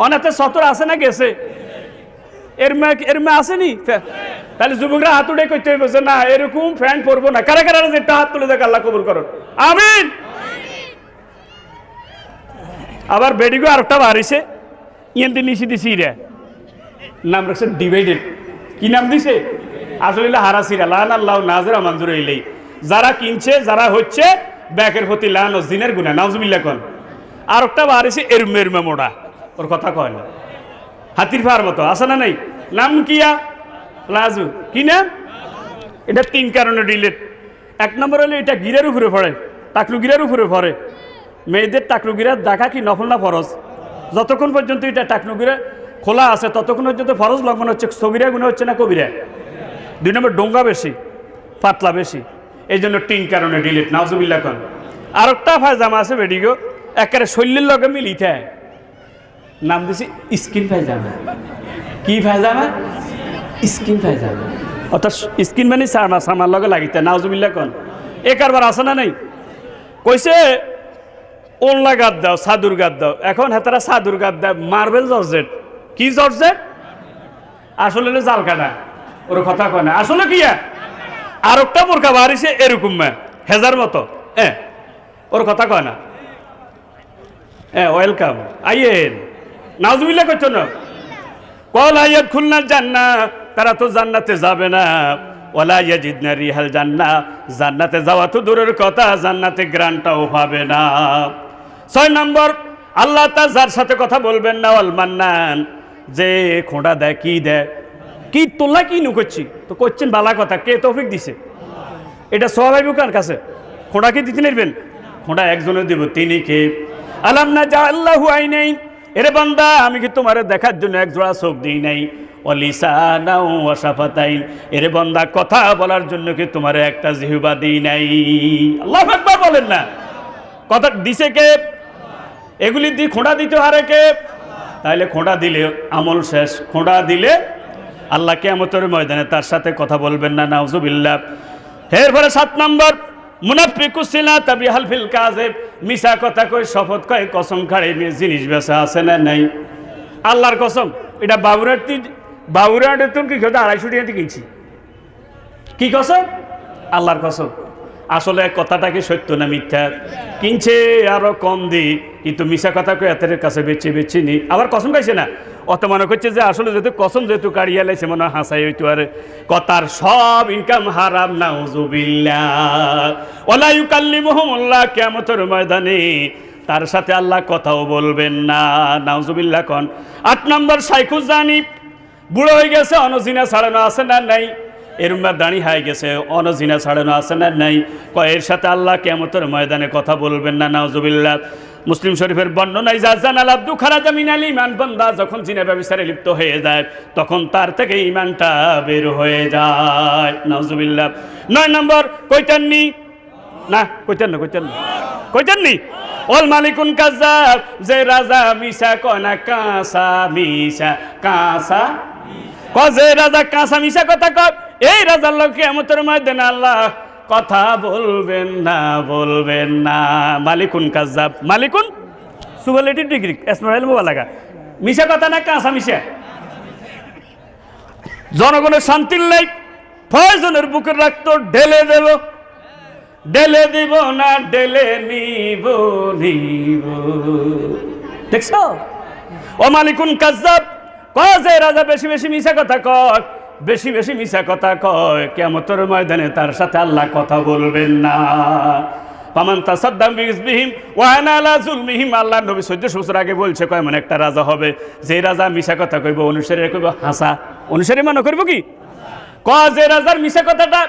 অনাতে 17 আসে না গেছে? এর মে আসেনি? তাহলে যুবকরা হাত উঠে করতে হইব যে না এরকম ফ্যান পরবো না। কারা কারা যেটা হাত তুলে দেখ, আল্লাহ কবুল করুন, আমিন। আবার বেডিগো আরেকটা বাড়িছে, ইয়েন্দি নিচে দিছি রে, নাম রাখছে ডিভাইডেড। কি নাম দিছে? আসলে হারাসিরা লান আল্লাহ নাজরা মঞ্জুর হইলেই, যারা কিনছে, যারা হচ্ছে ব্যাকের প্রতি লানো জিনের গুণা নাউজুবিল্লাহ কোন আর একটা বাড়িছে এরুমে এরুমে মোড়া ওর কথা কয় না হাতির ফার মতো আছে না নাই নাম কিয়া লাজু কি নাম এটা 3 কারণে ডিলেট 1 নম্বর হলো এটা গিরের উপরে পড়ে টাকলু গিরের উপরে পড়ে মেয়েদের টাকলু গিরার দেখা কি নফল না ফরজ যতক্ষণ পর্যন্ত এটা টাকলু গিরা খোলা আছে ততক্ষণ পর্যন্ত ফরজ লঙ্ঘন হচ্ছে সগিরা গুণা হচ্ছে না কবিরা 2 নম্বর ডোঙ্গা বেশি পাতলা বেশি এই জন্য 3 কারণে ডিলেট নাউজুবিল্লাহ কোন আর একটা পায়জামা আছে বেডিগো একেবারে শৈলীর লগে মিলিতে নাম দিছি স্কিন পায়জামা কি পায়জামা স্কিন পায়জামা অর্থাৎ স্কিন মানে সামার লগে লাগিতে নাউজুবিল্লাহ কোন এ কারবার আছে না নাই কইছে ওনলা গাদ দাও সাদুর গাদ দাও এখন হেতারা সাদুর গাদ দাও মার্বেল জর্জেট কি জর্জেট আসলে জাল কাটা ওর কথা কয় না আসলে কি আর একটা বোরকা বাড়িছে এরকম হেজার মতো ওর কথা কয় না ওয়েলকাম আইয়েন নাউজুবিল্লাহ করছো না কল আয়াত খুলনা জান্না তারা তো জান্নাতে যাবে না ওয়ালা ইয়াজিদনা রিহাল জান্না জান্নাতে যাওয়া তো দূরের কথা জান্নাতে গ্রান্টটাও পাবে না 6 নম্বর আল্লাহ তা যার সাথে কথা বলবেন না ওয়াল মান্নান যে খোঁড়া দেয় কি দেয় কি তোলা কি নু করছি তো করছেন বালা কথা কে তৌফিক দিছে এটা স্বাভাবিক কার কাছে খোঁড়া কি দিতে নেবেন খোঁড়া একজনে দিব তিনি কে আলাম না যা আল্লাহু আইনাইন এরে বান্দা আমি কি তোমারে দেখার জন্য এক জোড়া চোখ দিই নাই ওয়ালিসানাও ওয়া শাফাতাইন এরে বান্দা কথা বলার জন্য কি তোমারে একটা জিহ্বা দিই নাই আল্লাহু আকবার বলেন না কথা দিছে কে এগুলি দি খোঁড়া দিতে হারে কে তাইলে খোঁড়া দিলে আমল শেষ খোঁড়া দিলে আল্লাহ কিয়ামতের ময়দানে তার সাথে কথা বলবেন না নাউজুবিল্লাহ এরপরে 7 নম্বর মুনাফিকুস সিলাতা বিহালফিল কাযিব মিছা কথা কই শপথ কয় কসম খাড়ে জিনিস বেচা আছে না নাই আল্লাহর কসম এটা বাবুরাটের তুমি কি খেতে 250 টাকা কিনছি কি কসম আল্লাহর কসম আসলে কথাটা কি সত্য না মিথ্যা কিনছে আরো কম দি কিন্তু মিছা কথা কই এতের কাছে বেচে নি আবার কসম খাইছে না অত মনে করছে যে আসলে যেহেতু কসম যেহেতু কাড়িয়া লাইছে মনে হাসাই হইতো আর কথার সব ইনকাম হারাম নাউজুবিল্লাহ ওয়ালা ইউকাল্লিমুহুমুল্লাহ কিয়ামতের ময়দানে তার সাথে আল্লাহ কথাও বলবেন না নাউজুবিল্লাহ কোন 8 নম্বর শাইখুজ জানি বুড়ো হয়ে গেছে অনজিনা ছাড়ানো আছে না নাই এরুম্বা দাঁড়ি হাই গেছে অনজিনা ছাড়ানো আছে না নাই এর সাথে আল্লাহ কিয়ামতের ময়দানে কথা বলবেন না নাউজুবিল্লাহ মুসলিম শরীফের বর্ণনায় জানাল আব্দু খারাজা মিনাল ঈমান বান্দা যখন জিনা ব্যভিচারে লিপ্ত হয়ে যায় তখন তার থেকে ঈমানটা বের হয়ে যায় নাউজুবিল্লাহ 9 নম্বর কইতেননি না কইতেননি ওল মালিকুন কাযাব যে রাজা মিশা কয় না কাঁসা মিশা কাঁসা যে রাজা কাঁসা মিশা কথা কয় এই রাজার লোক কিয়ামতের ময়দানে আল্লাহ কথা বলবেন না মালিকুন কাযাব মালিকুন সুপারলেটিভ ডিগ্রি এসমাইল মুবালাগা মিশা কথা না কাঁসা মিশা জনগণের শান্তির নাই প্রয়োজনের বুকের রাখতো ঢেলে দিব না ঢেলে নিব দেখছো ও মালিকুন কাযাব কয় যে রাজা বেশি মিশা কথা কয় বেশি মিশা কথা কয় কিয়ামতের ময়দানে তার সাথে আল্লাহ কথা বলবেন না ফামান তাসাদ্দাম বিহিম ওয়া আনা আলা যুলমিহিম আল্লাহ নবী 1400 বছর আগে বলছে কয় এমন একটা রাজা হবে যে রাজা মিশা কথা কইব অনুসারী কইব হাসা অনুসারী মনে করব কি কয় যে রাজার মিশা কথাটা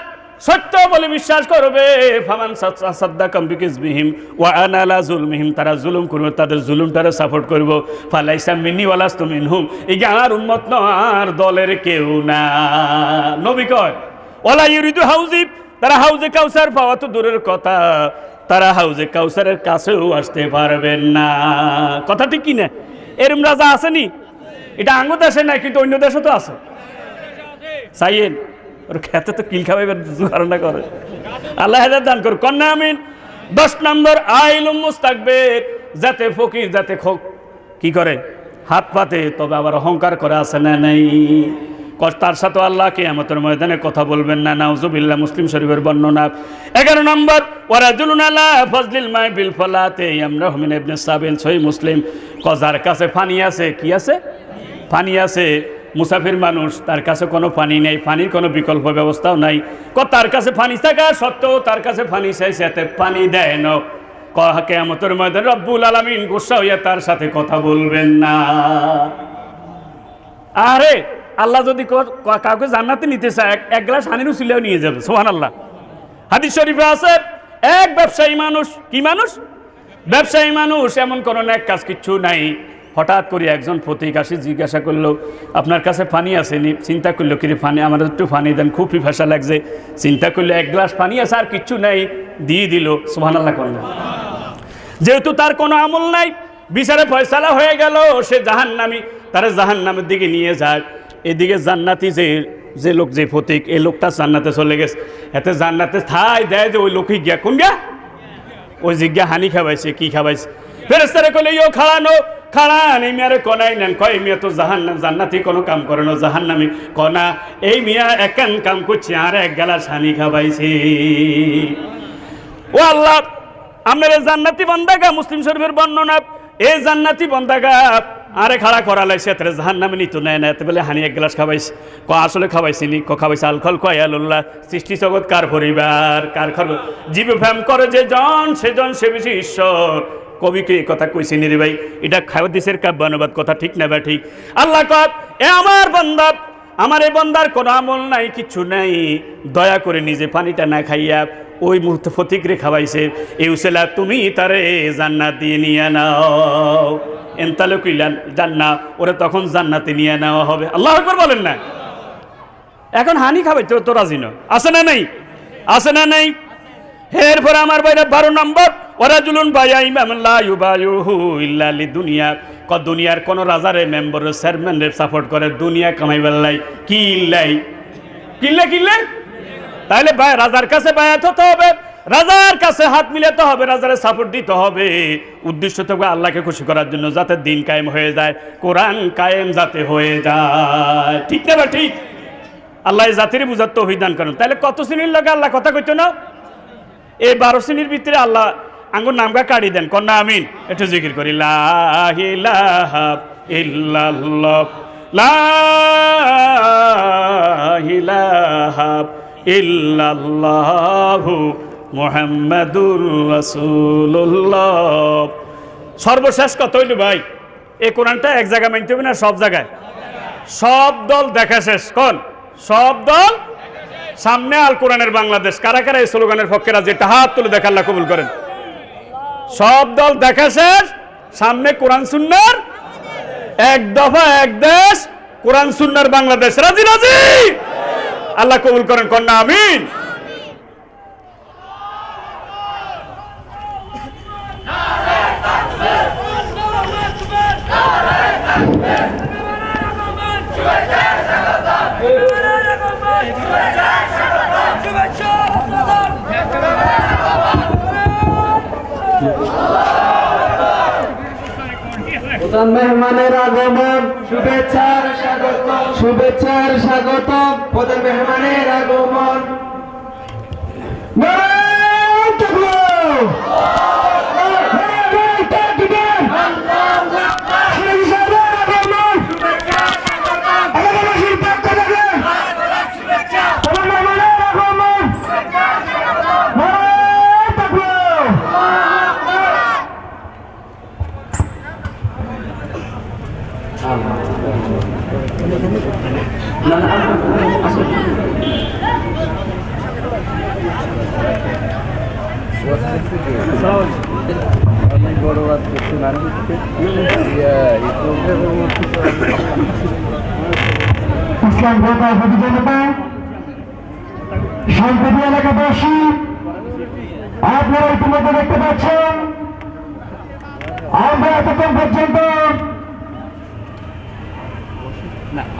সত্য বলে বিশ্বাস করবে ফামান তাসাদ্দাকাম বিহিম ওয়া আনা আলা যুলমিহিম তারা জুলুম করবে তাদের জুলুমটারে সাপোর্ট করব ফালাইসা মিন্নি ওয়ালাস্তু মিনহুম এই আর উম্মত না আর দলের কেউ না নবী কয় ওয়ালা ইউরিদু হাউজি তারা হাউজে কাউসার পাওয়া তো দূরের কথা তারা হাউজে কাউসারের কাছেও আসতে পারবেন না কথা ঠিক কি না এরম রাজা আসেনি এটা আঙ্গ দেশে নাই কিন্তু অন্য দেশে তো আছে সাইয়েন ওর খেতে তো কিল খাওয়াইবার ধারণা করে আল্লাহ হেদায়েত দান করুন কন্যা আমিন 10 নম্বর আইলুম মুস্তাকবির যাতে ফকির যাতে কি করে হাত পাতে তবে আবার অহংকার করে আছে না নাই তার সাথে আল্লাহ কিয়ামতের ময়দানে কথা বলবেন না নাউজুবিল্লাহ মুসলিম শরীফের বর্ণনা 11 নম্বর ওয়ারাজুলুন আলা ফাজলিল মাই বিল ফালাতে আমরাহু মিন ইবনে সাবিল সহিহ মুসলিম কজার কাছে পানি আছে কি আছে পানি আছে মুসাফির মানুষ, তার কাছে কোনো পানি নেই, পানির কোনো বিকল্প ব্যবস্থাও নাই। তার কাছে পানি থাকা সত্ত্বেও তার কাছে পানি চাইছে, এতে পানি দেয় না। কিয়ামতের ময়দানে রব্বুল আলামিন গুসা হইয়া তার সাথে কথা বলবেন না। আরে আল্লাহ যদি কাউকে জান্নাতে নিতে চায়, এক গ্লাস পানির উসিলাও নিয়ে যাবে। সুবহানাল্লাহ। হাদিস শরীফে আছে, এক ব্যবসায়ী মানুষ, কি মানুষ? ব্যবসায়ী মানুষ, এমন কোনো নেক কাজ কিচ্ছু নাই। হঠাৎ করে একজন ফতিক আসি জিজ্ঞাসা করলো, আপনার কাছে পানি আসেনি? চিন্তা করলো, কিরে পানি, আমার একটু পানি দেন, খুব পিপাসা লাগছে। চিন্তা করলো এক গ্লাস পানি আছে, আর কিচ্ছু নাই, দিয়ে দিল। সুবহানাল্লাহ করলেন। যেহেতু তার কোনো আমল নাই, বিচারে ফয়সালা হয়ে গেল, সে জাহান্নামী, তারা জাহান্নামের দিকে নিয়ে যায়। এদিকে জান্নাতি যে লোক, যে ফতিক, এই লোকটা জান্নাতে চলে গেছে। এতে জান্নাতে ঠাই দেয় যে ওই লোকই গিয়া কোন গিয়া, ওই জিজ্ঞা হানি খাওয়াইছে, কি খাওয়াইছে? ফেরেশতারা কইলে ইয়ো খাড়ানো, খাড়ান, এই মেয়ারে কনাই নেন। কয় মেয়ে তো জান্নাতি কোনো কাম করে না, জাহান্নামী। কনা এই মিয়া একান কাম করছে, আর এক গেলা হানি খাওয়াইছে। ও আল্লাহ, আমার জান্নাতি বান্দাগা, মুসলিম শরীফের বর্ণনা, এই জান্নাতি বান্দাগা আরে খাড়া করালাইছে, এত জাহান্নামে নিত নেয় না, এত বলে হানি এক গ্লাস খাওয়াইছে। আসলে খাওয়াইছিনি, খাওয়াইছে আলখল, কয় আল্লাহ, সৃষ্টি জগৎ কার পরিবার, কার খবর? জীব ফ্যাম করে যে জন, সেজন সে বেশি ঈশ্বর। কবিকে এই কথা কইছি নি রে ভাই, এটা খাওয়াদিসের কাব্যানুবাদ, কথা ঠিক না বা ঠিক? আল্লাহ কয়, এ আমার বান্দা, আমার এই বান্দার কোনো আমল নাই, কিচ্ছু নাই, দয়া করে নিজে পানিটা না খাইয়া ওই মুহূর্তে ফতিকরে খাওয়াইছে। এই উসেলা তুমি তারে জান্নাত দিয়ে নিয়ে নাও। এনতালে কইলেন জান্না, ওরে তখন জান্নাতে নিয়ে নেওয়া হবে। আল্লাহু আকবার বলেন না? এখন হানি খাবাইতে তো রাজি না, আছে না নাই? আছে না নাই? এরপর আমার বাইরে 12 নম্বর, ওয়ারাজুলুন বায়া ইমামান লা ইউবায়ুহু ইল্লা লিদুনিয়া। দুনিয়ার কোন রাজারে, মেম্বারে, চেয়ারম্যানরে সাপোর্ট করে দুনিয়া কামাইবার লাই। কি ইল্লাই? কিল্লে তাহলে রাজার কাছে বায়াত হতে হবে, রাজার কাছে হাত মিলাতে হবে, রাজারে সাপোর্ট দিতে হবে। উদ্দেশ্য থাকবে আল্লাহকে খুশি করার জন্য, যাতে দিন কায়েম হয়ে যায়, কোরআন কায়েম যাতে হয়ে যায়। ঠিক না বা ঠিক? আল্লাহ জাতির বুঝার তৌফিক দান করেন। তাহলে কত শ্রেণীর লাগে আল্লাহ কথা কইতো না? এই 12 শ্রেণীর ভিতরে আল্লাহ আঙ্গুর নামটা কাটি দেন, কন্যা আমিন। একটু জিকির করি, লা ইলাহা ইল্লাল্লাহ, লা ইলাহা ইল্লাল্লাহু মুহাম্মাদুর রাসূলুল্লাহ। সর্বশেষ কথা হইল ভাই, এই কোরআনটা এক জায়গায় মানতে হবে না, সব জায়গায়। সব দল দেখা শেষ, কোন সব দল? সামনে আল কোরআনের বাংলাদেশ। কারা কারা এই স্লোগানের পক্ষে রাজি? একটা হাত তুলে দেখা, আল্লাহ কবুল করেন। সব দল দেখা শেষ, সামনে কোরআন সুন্নাহর এক দফা, এক দেশ, কোরআন সুন্নাহর বাংলাদেশ। রাজি রাজি? আল্লাহ কবুল করেন, কন্যা আমিন। মেহমানের আগমন, শুভেচ্ছার স্বাগত, শুভেচ্ছার স্বাগত, প্রধান মেহমানের আগমন। শান্তিপুর এলাকাবাসী, আপনারা ইতিমধ্যে দেখতে পাচ্ছেন আমরা এতক্ষণ পর্যন্ত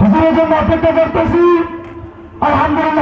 হুজুরের জন্য অপেক্ষা করতেছি। আলহামদুলিল্লাহ।